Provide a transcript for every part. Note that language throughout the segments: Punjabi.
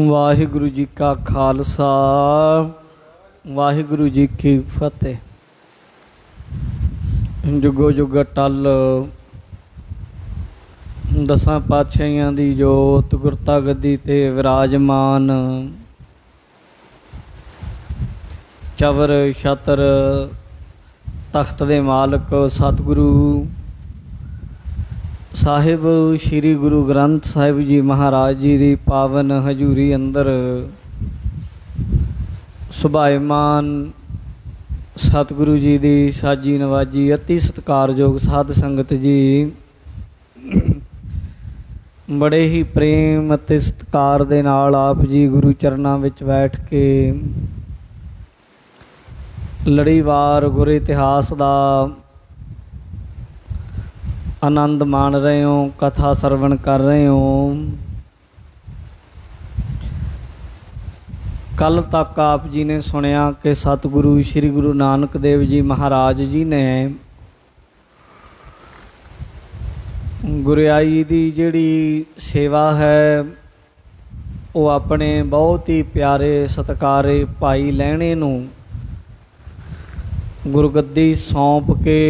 वाहिगुरु जी का खालसा वाहिगुरु जी की फतेह। जुगो जुग टल दसां पातशाहियां दी जोत गुरता गद्दी ते विराजमान चवर छतर तख्त दे मालक सतगुरु साहिब श्री गुरु ग्रंथ साहिब जी महाराज जी की पावन हजूरी अंदर सुभायमान सतगुरु जी की साजी नवाजी अति सत्कारयोग साध संगत जी बड़े ही प्रेम अते सत्कार दे नाल आप जी गुरु चरनां विच बैठ के लड़ीवार गुर इतिहास का आनंद मान रहे हो, कथा सरवण कर रहे हो। कल तक आप जी ने सुनिया कि सतगुरु श्री गुरु नानक देव जी महाराज जी ने गुरियाई की जिहड़ी सेवा है वो अपने बहुत ही प्यारे सत्कारे भाई लहणे नूं गुरगद्दी सौंप के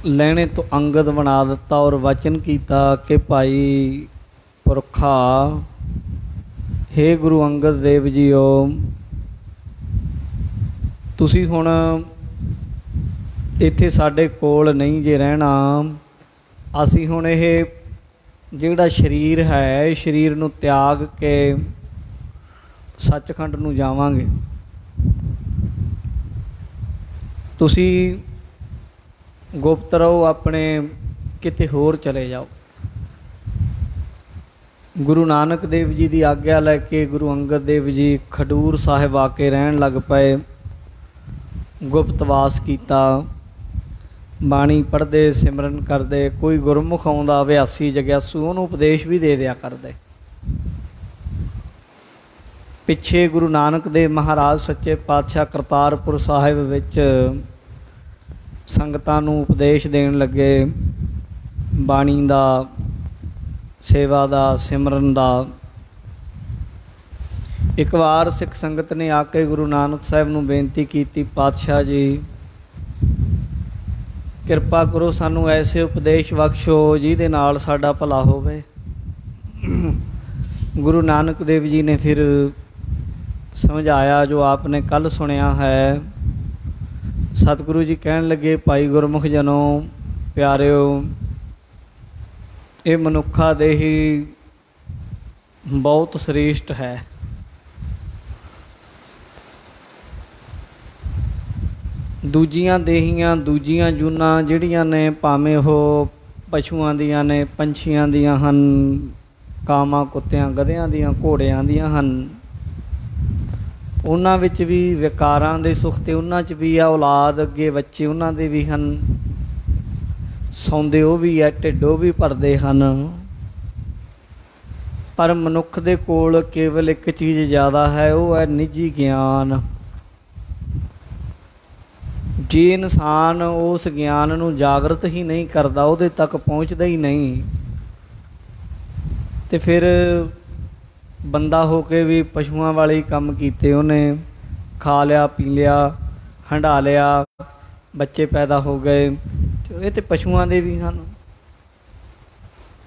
लहणे तो अंगद बना दिता और वचन किया कि भाई पुरखा हे गुरु अंगद देव जीओ तुसी हुण इत्थे साडे कोल नहीं जे रहना, असी हुण इह जिहड़ा शरीर है शरीर नूं त्याग के सचखंड नूं जावांगे। तुसी गुप्त रहो अपने किते होर चले जाओ। गुरु नानक देव जी की आग्या लैके गुरु अंगद देव जी खडूर साहिब आके रहन लग पे, गुप्तवास किया, बाणी पढ़ते सिमरन करते, कोई गुरमुख आउंदा अभ्यासी जग्यासू उहनूं उपदेश भी दे दिया करते। पिछे गुरु नानक देव महाराज सच्चे पातशाह करतारपुर साहिब विच संगतां नूं उपदेश देण लगे, बाणी दा, सेवा दा, सिमरन दा। एक बार सिख संगत ने आके गुरु नानक साहिब नूं बेनती की, पातशाह जी किरपा करो सानूं ऐसे उपदेश बख्शो जिहदे नाल साडा भला होवे। गुरु नानक देव जी ने फिर समझाया जो आपने कल सुनिया है। सतगुरु जी कहन लगे भाई गुरमुख जनों प्यारिओ ये मनुखा देही बहुत श्रेष्ठ है। दूजियां देहियां दूजियां जूना जिहड़ियां ने भावें हो पशुआं दियां ने, पंछियां दियां हन, कामां कुत्तियां गधियां दियां घोड़ियां दियां हन, उन्हां विच भी विकारां दे सुख ते उन्हां च भी आ, औलाद अगे बच्चे उन्हां दे भी हन, सौंदे वो भी है, ढिड्डो भी भरदे हन। पर मनुख दे कोल केवल एक चीज़ ज़्यादा है, वो है निजी ज्ञान। जे इंसान उस ज्ञान नूं जागृत ही नहीं करता, उहदे तक पहुँचदा ही नहीं, तो फिर बंदा हो के भी पशुआं वाले ही काम कीते, उन्हें खा लिया पी लिया हंडा लिया, बच्चे पैदा हो गए, तो ये तो पशुआं दे भी हैं।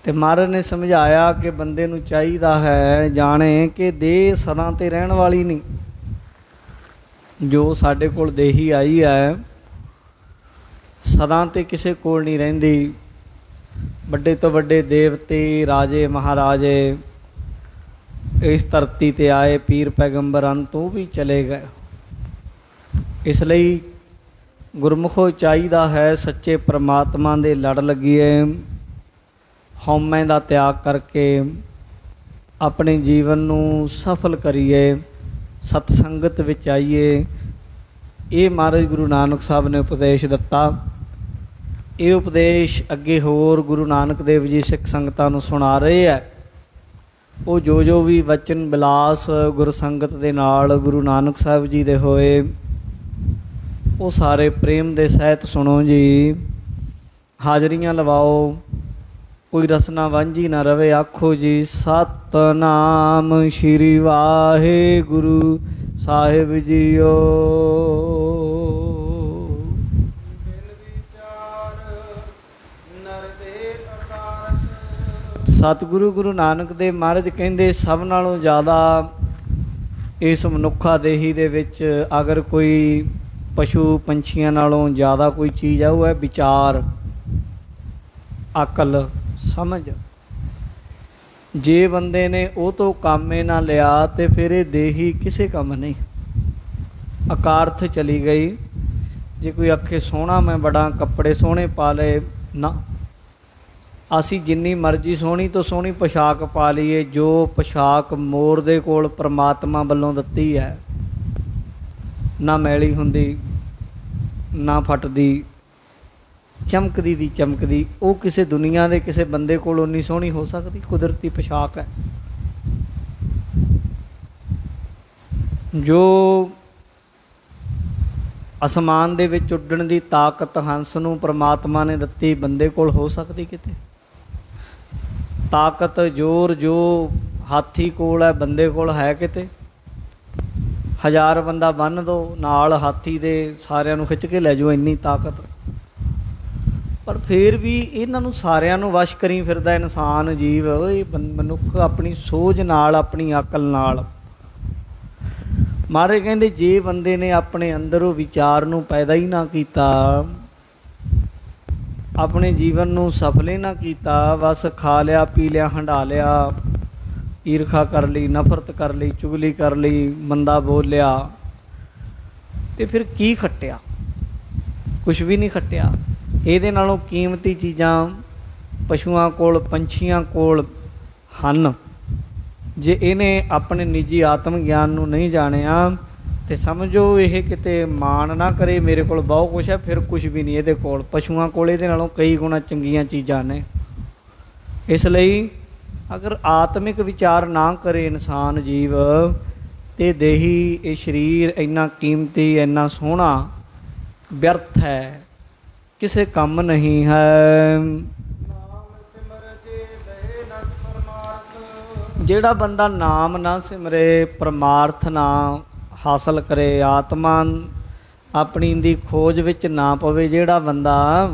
तो महाराज ने समझाया कि बंदे नूं चाहीदा है जाने कि देह सदा ते रहन वाली नहीं। जो साडे कोल देही आई है सदा ते किसे कोल नहीं रहिंदी। बड़े तो बड़े देवते राजे महाराजे इस धरती ते आए, पीर पैगंबर अंत वो भी चले गए। इसलिए गुरमुखो चाहिदा है सच्चे परमात्मा दे लड़ लगिए, हौमे दा त्याग करके ਆਪਣੇ ਜੀਵਨ ਨੂੰ ਸਫਲ ਕਰੀਏ, ਸਤਸੰਗਤ ਵਿੱਚ ਆਈਏ। ਇਹ ਮਹਾਰਾਜ ਗੁਰੂ ਨਾਨਕ ਸਾਹਿਬ ਨੇ ਉਪਦੇਸ਼ ਦਿੱਤਾ। ਇਹ ਉਪਦੇਸ਼ ਅੱਗੇ ਹੋਰ ਗੁਰੂ ਨਾਨਕ ਦੇਵ ਜੀ ਸਿੱਖ ਸੰਗਤਾਂ ਨੂੰ ਸੁਣਾ ਰਹੇ ਹੈ। ਉਹ ਜੋ ਵੀ ਵਚਨ ਬਿਲਾਸ ਗੁਰਸੰਗਤ ਦੇ ਨਾਲ ਗੁਰੂ ਨਾਨਕ ਸਾਹਿਬ ਜੀ ਦੇ ਹੋਏ, ਉਹ ਸਾਰੇ ਪ੍ਰੇਮ ਦੇ ਸਹਿਤ ਸੁਣੋ ਜੀ। ਹਾਜ਼ਰੀਆਂ ਲਵਾਓ, ਕੋਈ ਰਸਨਾ ਵਾਂਝੀ ਨਾ ਰਵੇ। ਆਖੋ ਜੀ ਸਤਨਾਮ ਸ਼੍ਰੀ ਵਾਹਿਗੁਰੂ ਸਾਹਿਬ ਜੀਓ। ਸਤਿਗੁਰੂ ਗੁਰੂ ਨਾਨਕ ਦੇਵ ਮਹਾਰਾਜ ਕਹਿੰਦੇ ਸਭ ਨਾਲੋਂ ਜ਼ਿਆਦਾ ਇਸ ਮਨੁੱਖਾ ਦੇਹੀ ਦੇ ਵਿੱਚ ਅਗਰ ਕੋਈ ਪਸ਼ੂ ਪੰਛੀਆਂ ਨਾਲੋਂ ਜ਼ਿਆਦਾ ਕੋਈ ਚੀਜ਼ ਹੈ, ਉਹ ਹੈ ਵਿਚਾਰ, ਅਕਲ, ਸਮਝ। ਜੇ ਬੰਦੇ ਨੇ ਉਹ ਤੋਂ ਕੰਮ ਨਾ ਲਿਆ ਤੇ ਫਿਰ ਇਹ ਦੇਹੀ ਕਿਸੇ ਕੰਮ ਨਹੀਂ, ਅਕਾਰਥ ਚਲੀ ਗਈ। ਜੇ ਕੋਈ ਆਖੇ ਸੋਹਣਾ ਮੈਂ ਬੜਾ, ਕੱਪੜੇ ਸੋਹਣੇ ਪਾ ਲਏ, ਨਾ। ਅਸੀਂ ਜਿੰਨੀ ਮਰਜ਼ੀ ਸੋਹਣੀ ਤੋਂ ਸੋਹਣੀ ਪੋਸ਼ਾਕ ਪਾ ਲਈਏ, ਜੋ ਪੋਸ਼ਾਕ ਮੋਰ ਦੇ ਕੋਲ ਪਰਮਾਤਮਾ ਵੱਲੋਂ ਦਿੱਤੀ ਹੈ, ਨਾ ਮੈਲੀ ਹੁੰਦੀ, ਨਾ ਫਟਦੀ, ਚਮਕਦੀ ਦੀ ਚਮਕਦੀ, ਉਹ ਕਿਸੇ ਦੁਨੀਆ ਦੇ ਕਿਸੇ ਬੰਦੇ ਕੋਲ ਉਨੀ ਸੋਹਣੀ ਹੋ ਸਕਦੀ? ਕੁਦਰਤੀ ਪੋਸ਼ਾਕ ਹੈ। ਜੋ ਅਸਮਾਨ ਦੇ ਵਿੱਚ ਉੱਡਣ ਦੀ ਤਾਕਤ ਹੰਸ ਨੂੰ ਪਰਮਾਤਮਾ ਨੇ ਦਿੱਤੀ, ਬੰਦੇ ਕੋਲ ਹੋ ਸਕਦੀ ਕਿਤੇ? ਤਾਕਤ ਜ਼ੋਰ ਜੋ ਹਾਥੀ ਕੋਲ ਹੈ, ਬੰਦੇ ਕੋਲ ਹੈ ਕਿਤੇ? 1000 ਬੰਦਾ ਬੰਨ੍ਹ ਦਿਓ ਨਾਲ ਹਾਥੀ ਦੇ, ਸਾਰਿਆਂ ਨੂੰ ਖਿੱਚ ਕੇ ਲੈ ਜਾਓ, ਇੰਨੀ ਤਾਕਤ। ਪਰ ਫਿਰ ਵੀ ਇਹਨਾਂ ਨੂੰ ਸਾਰਿਆਂ ਨੂੰ ਵਸ਼ ਕਰੀ ਫਿਰਦਾ ਇਨਸਾਨ ਜੀਵ, ਇਹ ਮਨੁੱਖ ਆਪਣੀ ਸੋਝ ਨਾਲ, ਆਪਣੀ ਅਕਲ ਨਾਲ। ਮਹਾਰਾਜ ਕਹਿੰਦੇ ਜੇ ਬੰਦੇ ਨੇ ਆਪਣੇ ਅੰਦਰੋਂ ਵਿਚਾਰ ਨੂੰ ਪੈਦਾ ਹੀ ਨਾ ਕੀਤਾ, ਆਪਣੇ ਜੀਵਨ ਨੂੰ ਸਫਲ ਹੀ ਨਾ ਕੀਤਾ, ਬਸ ਖਾ ਲਿਆ, ਪੀ ਲਿਆ, ਹੰਢਾ ਲਿਆ, ਈਰਖਾ ਕਰ ਲਈ, ਨਫ਼ਰਤ ਕਰ ਲਈ, ਚੁਗਲੀ ਕਰ ਲਈ, ਮੰਦਾ ਬੋਲਿਆ, ਤੇ ਫਿਰ ਕੀ ਖੱਟਿਆ? ਕੁਛ ਵੀ ਨਹੀਂ ਖੱਟਿਆ। ਇਹਦੇ ਨਾਲੋਂ ਕੀਮਤੀ ਚੀਜ਼ਾਂ ਪਸ਼ੂਆਂ ਕੋਲ, ਪੰਛੀਆਂ ਕੋਲ ਹਨ। ਜੇ ਇਹਨੇ ਆਪਣੇ ਨਿੱਜੀ ਆਤਮ ਗਿਆਨ ਨੂੰ ਨਹੀਂ ਜਾਣਿਆ ਤੇ ਸਮਝੋ ਇਹ ਕਿਤੇ ਮਾਣ ਨਾ ਕਰੇ ਮੇਰੇ ਕੋਲ ਬਹੁਤ ਕੁਛ ਹੈ, ਫਿਰ ਕੁਛ ਵੀ ਨਹੀਂ ਇਹਦੇ ਕੋਲ। ਪਸ਼ੂਆਂ ਕੋਲ ਇਹਦੇ ਨਾਲੋਂ ਕਈ ਗੁਣਾ ਚੰਗੀਆਂ ਚੀਜ਼ਾਂ ਨੇ। ਇਸ ਲਈ ਅਗਰ ਆਤਮਿਕ ਵਿਚਾਰ ਨਾ ਕਰੇ ਇਨਸਾਨ ਜੀਵ, ਤੇ ਦੇਹੀ ਇਹ ਸਰੀਰ ਇੰਨਾ ਕੀਮਤੀ, ਇੰਨਾ ਸੋਹਣਾ ਵਿਅਰਥ ਹੈ, ਕਿਸੇ ਕੰਮ ਨਹੀਂ ਹੈ। ਜਿਹੜਾ ਬੰਦਾ ਨਾਮ ਨਾ ਸਿਮਰੇ, ਪਰਮਾਰਥ ਨਾ ਹਾਸਲ ਕਰੇ, ਆਤਮਾ ਆਪਣੀ ਦੀ ਖੋਜ ਵਿੱਚ ਨਾ ਪਵੇ ਜਿਹੜਾ ਬੰਦਾ,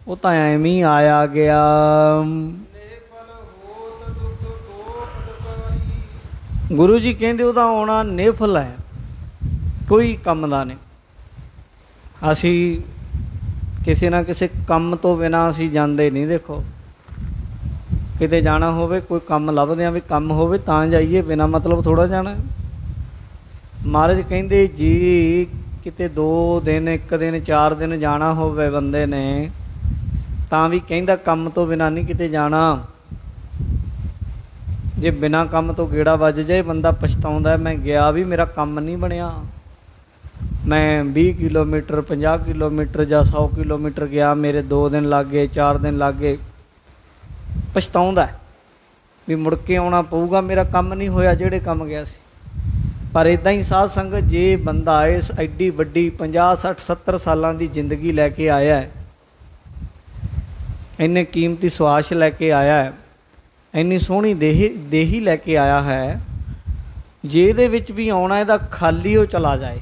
ਉਹ ਤਾਂ ਐਵੇਂ ਹੀ ਆਇਆ ਗਿਆ। ਗੁਰੂ ਜੀ ਕਹਿੰਦੇ ਉਹਦਾ ਆਉਣਾ ਨਿਫਲ ਹੈ, ਕੋਈ ਕੰਮ ਦਾ ਨਹੀਂ। ਅਸੀਂ ਕਿਸੇ ਨਾ ਕਿਸੇ ਕੰਮ ਤੋਂ ਬਿਨਾਂ ਅਸੀਂ ਜਾਂਦੇ ਨਹੀਂ। ਦੇਖੋ ਕਿਤੇ ਜਾਣਾ ਹੋਵੇ, ਕੋਈ ਕੰਮ ਲੱਭਦੇ ਹਾਂ ਵੀ ਕੰਮ ਹੋਵੇ ਤਾਂ ਜਾਈਏ, ਬਿਨਾਂ ਮਤਲਬ ਥੋੜ੍ਹਾ ਜਾਣਾ। ਮਹਾਰਾਜ ਕਹਿੰਦੇ ਜੀ ਕਿਤੇ 2 ਦਿਨ, 1 ਦਿਨ, 4 ਦਿਨ ਜਾਣਾ ਹੋਵੇ ਬੰਦੇ ਨੇ, ਤਾਂ ਵੀ ਕਹਿੰਦਾ ਕੰਮ ਤੋਂ ਬਿਨਾਂ ਨਹੀਂ ਕਿਤੇ ਜਾਣਾ। ਜੇ ਬਿਨਾਂ ਕੰਮ ਤੋਂ ਗੇੜਾ ਵੱਜ ਜਾਏ, ਬੰਦਾ ਪਛਤਾਉਂਦਾ, ਮੈਂ ਗਿਆ ਵੀ ਮੇਰਾ ਕੰਮ ਨਹੀਂ ਬਣਿਆ, ਮੈਂ 20 ਕਿਲੋਮੀਟਰ, 50 ਕਿਲੋਮੀਟਰ ਜਾਂ 100 ਕਿਲੋਮੀਟਰ ਗਿਆ, ਮੇਰੇ 2 ਦਿਨ ਲੱਗ ਗਏ, 4 ਦਿਨ ਲੱਗ ਗਏ। ਪਛਤਾਉਂਦਾ ਵੀ ਮੁੜ ਕੇ ਆਉਣਾ ਪਊਗਾ, ਮੇਰਾ ਕੰਮ ਨਹੀਂ ਹੋਇਆ ਜਿਹੜੇ ਕੰਮ ਗਿਆ ਸੀ। ਪਰ ਇੱਦਾਂ ਹੀ ਸਾਧ ਸੰਗਤ, ਜੇ ਬੰਦਾ ਇਸ ਐਡੀ ਵੱਡੀ 50, 60, 70 ਸਾਲਾਂ ਦੀ ਜ਼ਿੰਦਗੀ ਲੈ ਕੇ ਆਇਆ ਹੈ, ਇੰਨੇ ਕੀਮਤੀ ਸੁਆਸ ਲੈ ਕੇ ਆਇਆ ਹੈ, ਇੰਨੀ ਸੋਹਣੀ ਦੇਹੀ ਲੈ ਕੇ ਆਇਆ ਹੈ, ਜੇ ਇਹਦੇ ਵਿੱਚ ਵੀ ਆਉਣਾ ਇਹਦਾ ਖਾਲੀ ਹੋ ਚਲਾ ਜਾਏ।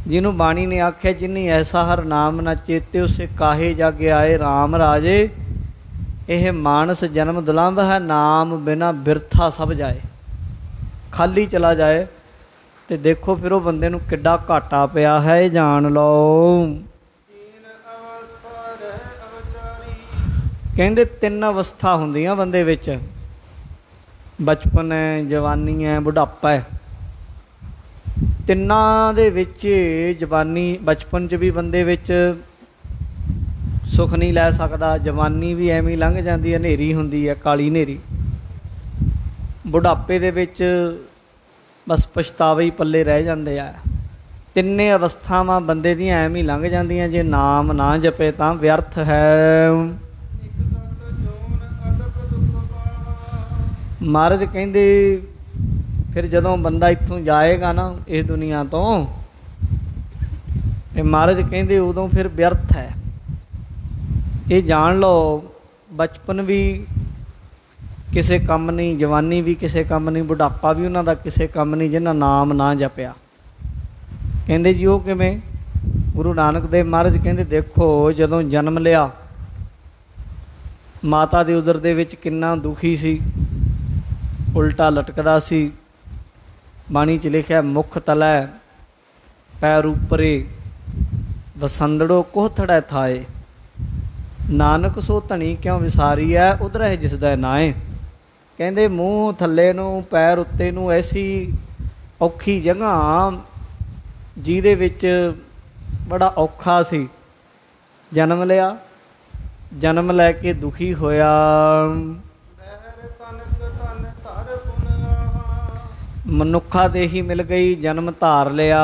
ਜਿਹਨੂੰ ਬਾਣੀ ਨੇ ਆਖਿਆ ਜਿਨੀ ਐਸਾ ਹਰ ਨਾਮ ਨਾ ਚੇਤੇ ਉਸੇ ਕਾਹੇ ਜਗ ਆਏ ਰਾਮ ਰਾਜੇ, ਇਹ ਮਾਨਸ ਜਨਮ ਦੁਲੰਭ ਹੈ ਨਾਮ ਬਿਨਾ ਬਿਰਥਾ ਸਭ ਜਾਏ। ਖਾਲੀ ਚਲਾ ਜਾਏ ਤੇ ਦੇਖੋ ਫਿਰ ਉਹ ਬੰਦੇ ਨੂੰ ਕਿੱਡਾ ਘਾਟਾ ਪਿਆ ਹੈ, ਇਹ ਜਾਣ ਲਓ। ਕਹਿੰਦੇ 3 ਅਵਸਥਾ ਹੁੰਦੀਆਂ ਬੰਦੇ ਵਿੱਚ, ਬਚਪਨ ਹੈ, ਜਵਾਨੀ ਹੈ, ਬੁਢਾਪਾ ਹੈ। ਤਿੰਨਾਂ ਦੇ ਵਿੱਚ ਜਵਾਨੀ, ਬਚਪਨ 'ਚ ਵੀ ਬੰਦੇ ਵਿੱਚ ਸੁੱਖ ਨਹੀਂ ਲੈ ਸਕਦਾ, ਜਵਾਨੀ ਵੀ ਐਵੇਂ ਲੰਘ ਜਾਂਦੀ ਹੈ, ਹਨੇਰੀ ਹੁੰਦੀ ਹੈ, ਕਾਲੀ ਹਨੇਰੀ। बुढ़ापे दे विच बस पछतावे ही पल्ले रह जाते आ। तिन्ने अवस्थावां बंदे दी एम ही लंघ जांदियां, जे नाम ना जपे तां व्यर्थ है। महाराज कहंदे फिर जदों बंदा इत्थों जाएगा ना इस दुनिया तो, ते महाराज कहंदे उदों फिर व्यर्थ है। ये जान लो बचपन भी किसे काम नहीं, जवानी भी किसे काम नहीं, बुढ़ापा भी उन्हां दा किसे काम नहीं जिन्हां नाम ना जपिया। कहंदे जी वो किवें? गुरु नानक देव महाराज कहंदे देखो जदों जन्म लिया माता दे उदर दे विच किन्ना दुखी सी, उल्टा लटकदा सी। बाणी च लिखिया मुख तलै पैर उपरे वसंदड़ो कोहथड़ै थाए, नानक सो धनी क्यों विसारी है उधर है जिसदा नाए। कहंदे मूँह थल्ले नूं पैर उत्ते नूं ऐसी औखी जगह जिहदे विच बड़ा औखा सी, जन्म लिया, जन्म लैके दुखी होया। मनुखा देही मिल गई, जन्म धार लिया।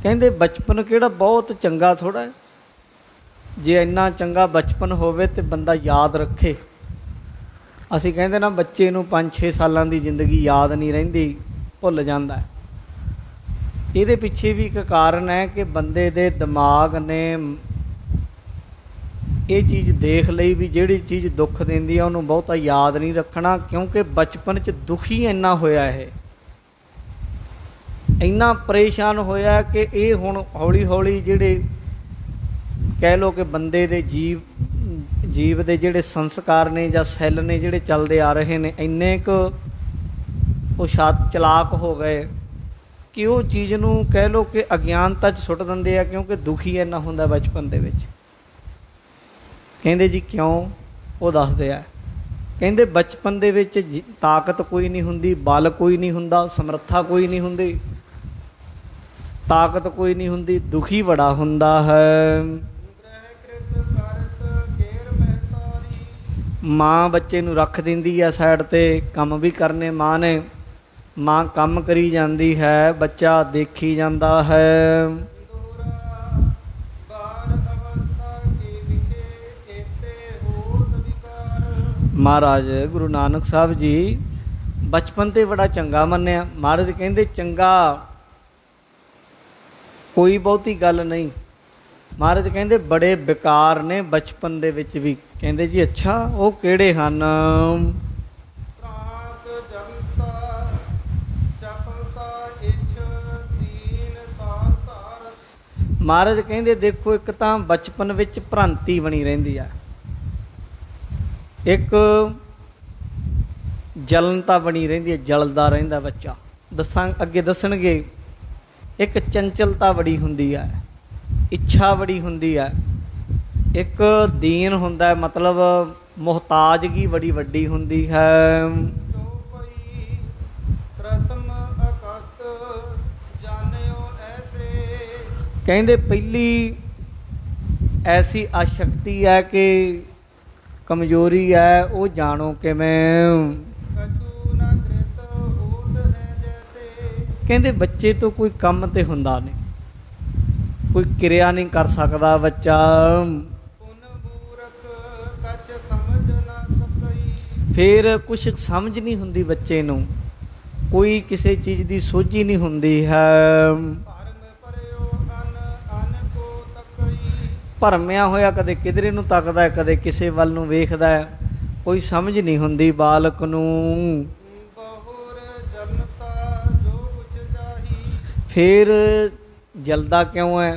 कहंदे बचपन किहड़ा बहुत चंगा थोड़ा है, जे इन्ना चंगा बचपन होवे ते बंदा याद रखे। असीं कहंदे ना बच्चे नूं 5-6 सालां दी जिंदगी याद नहीं रहिंदी, भुल जांदा है। इहदे पिछे भी एक कारण है कि बंदे दे दिमाग ने ये चीज़ देख लई भी जिहड़ी चीज़ दुख दिंदी है उहनूं बहुता याद नहीं रखना, क्योंकि बचपन च दुखी इन्ना होया है, इन्ना परेशान होया कि ये हुण हौली हौली जिहड़े कह लो कि बंदे दे जीव दे जिहड़े संस्कार ने जां सैल ने जिहड़े चलदे आ रहे ने, इन्ने क वो चलाक हो गए कि वो चीज़ नूं कह लो कि अज्ञानता च सुट दिंदे आ, क्योंकि दुखी इन्ना हुंदा बचपन दे विच। कहंदे जी क्यों? वो दसदे आ, कहंदे बचपन दे विच ताकत कोई नहीं हुंदी, बल कोई नहीं हुंदा, समर्था कोई नहीं हुंदी, ताकत कोई नहीं हुंदी, दुखी बड़ा हुंदा है। माँ बच्चे नूं रख दिंदी है साइड ते, काम भी करने माँ ने, माँ काम करी जाती है, बच्चा देखी जाता है। महाराज गुरु नानक साहब जी बचपन ते बड़ा चंगा मन्निया। महाराज कहंदे चंगा कोई बहुती गल नहीं। महाराज कहंदे बड़े बेकार ने बचपन दे विच भी। कहंदे जी अच्छा वो किहड़े हन? महाराज कहंदे देखो एक तां बचपन विच भ्रांति बनी रहिंदी आ, एक जलनता बनी रहिंदी है, जलदा रहिंदा बच्चा। दसां अगे दसणगे एक चंचलता बड़ी हुंदी है, इच्छा बड़ी हुंदी है, एक दीन हुंदा है, मतलब मुहताजगी बड़ी वड्डी हुंदी है। कहंदे पहली ऐसी आशक्ति है कि कमजोरी है, वो जानो किवें। कहंदे बच्चे तो कोई काम ते हुंदा नहीं, कोई क्रिया नहीं कर सकता बच्चा। फिर कुछ समझ नहीं हुंदी बच्चे नूं, कोई किसी चीज़ की सोझी नहीं हुंदी है। भरमिया होया कदे किधरे नूं तकदा है, कदे किसे वल नूं वेखदा है, कोई समझ नहीं हुंदी बालक नूं। फिर जलदा क्यों है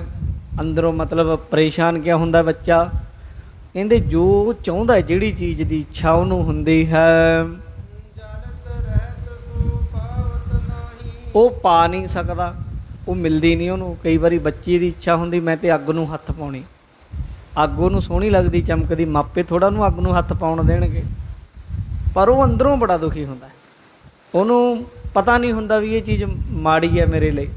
अंदरों, मतलब परेशान क्यों हुंदा बच्चा? कहंदे जो चाहुंदा है जिहड़ी चीज़ की इच्छा उहनूं हुंदी है, वो पा नहीं सकदा, वो मिलदी नहीं उहनूं। कई बारी बच्चे की इच्छा हुंदी मैं ते अग नूं हत्थ पाउणी, अग उहनूं सोहणी लगदी चमकदी, मापे थोड़ा उहनूं अग नूं हत्थ पाउण देणगे, पर वो अंदरों बड़ा दुखी हुंदा है। उहनूं पता नहीं हुंदा भी ये चीज़ माड़ी है मेरे लिए।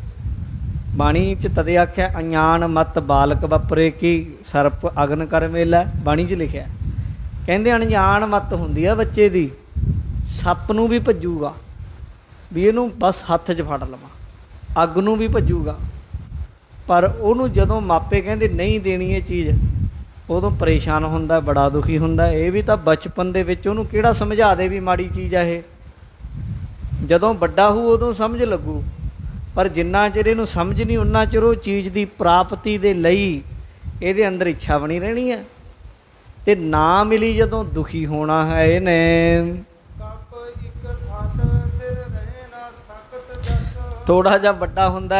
बाणी च तदे आख्या अनजान मत बालक वापरे की सर्प अगन कर मेला, बाणी च लिखिया ਕਹਿੰਦੇ ਅਣਜਾਣ ਮੱਤ ਹੁੰਦੀ ਆ ਬੱਚੇ ਦੀ, ਸੱਪ ਨੂੰ ਵੀ ਭੱਜੂਗਾ ਵੀ ਇਹਨੂੰ ਬਸ ਹੱਥ 'ਚ ਫੜ ਲਵਾਂ, ਅੱਗ ਨੂੰ ਵੀ ਭੱਜੂਗਾ। ਪਰ ਉਹਨੂੰ ਜਦੋਂ ਮਾਪੇ ਕਹਿੰਦੇ ਨਹੀਂ ਦੇਣੀ ਇਹ ਚੀਜ਼, ਉਦੋਂ ਪਰੇਸ਼ਾਨ ਹੁੰਦਾ, ਬੜਾ ਦੁਖੀ ਹੁੰਦਾ। ਇਹ ਵੀ ਤਾਂ ਬਚਪਨ ਦੇ ਵਿੱਚ ਉਹਨੂੰ ਕਿਹੜਾ ਸਮਝਾ ਦੇ ਵੀ ਮਾੜੀ ਚੀਜ਼ ਆ ਇਹ। ਜਦੋਂ ਵੱਡਾ ਹੋਊ ਉਦੋਂ ਸਮਝ ਲੱਗੂ, ਪਰ ਜਿੰਨਾ ਚਿਰ ਇਹਨੂੰ ਸਮਝ ਨਹੀਂ ਉਨਾ ਚਿਰ ਉਹ ਚੀਜ਼ ਦੀ ਪ੍ਰਾਪਤੀ ਦੇ ਲਈ ਇਹਦੇ ਅੰਦਰ ਇੱਛਾ ਬਣੀ ਰਹਿਣੀ ਹੈ। ਤੇ ਨਾ ਮਿਲੀ ਜਦੋਂ ਦੁਖੀ ਹੋਣਾ ਹੈ ਇਹਨੇ। ਥੋੜਾ ਜਿਹਾ ਵੱਡਾ ਹੁੰਦਾ,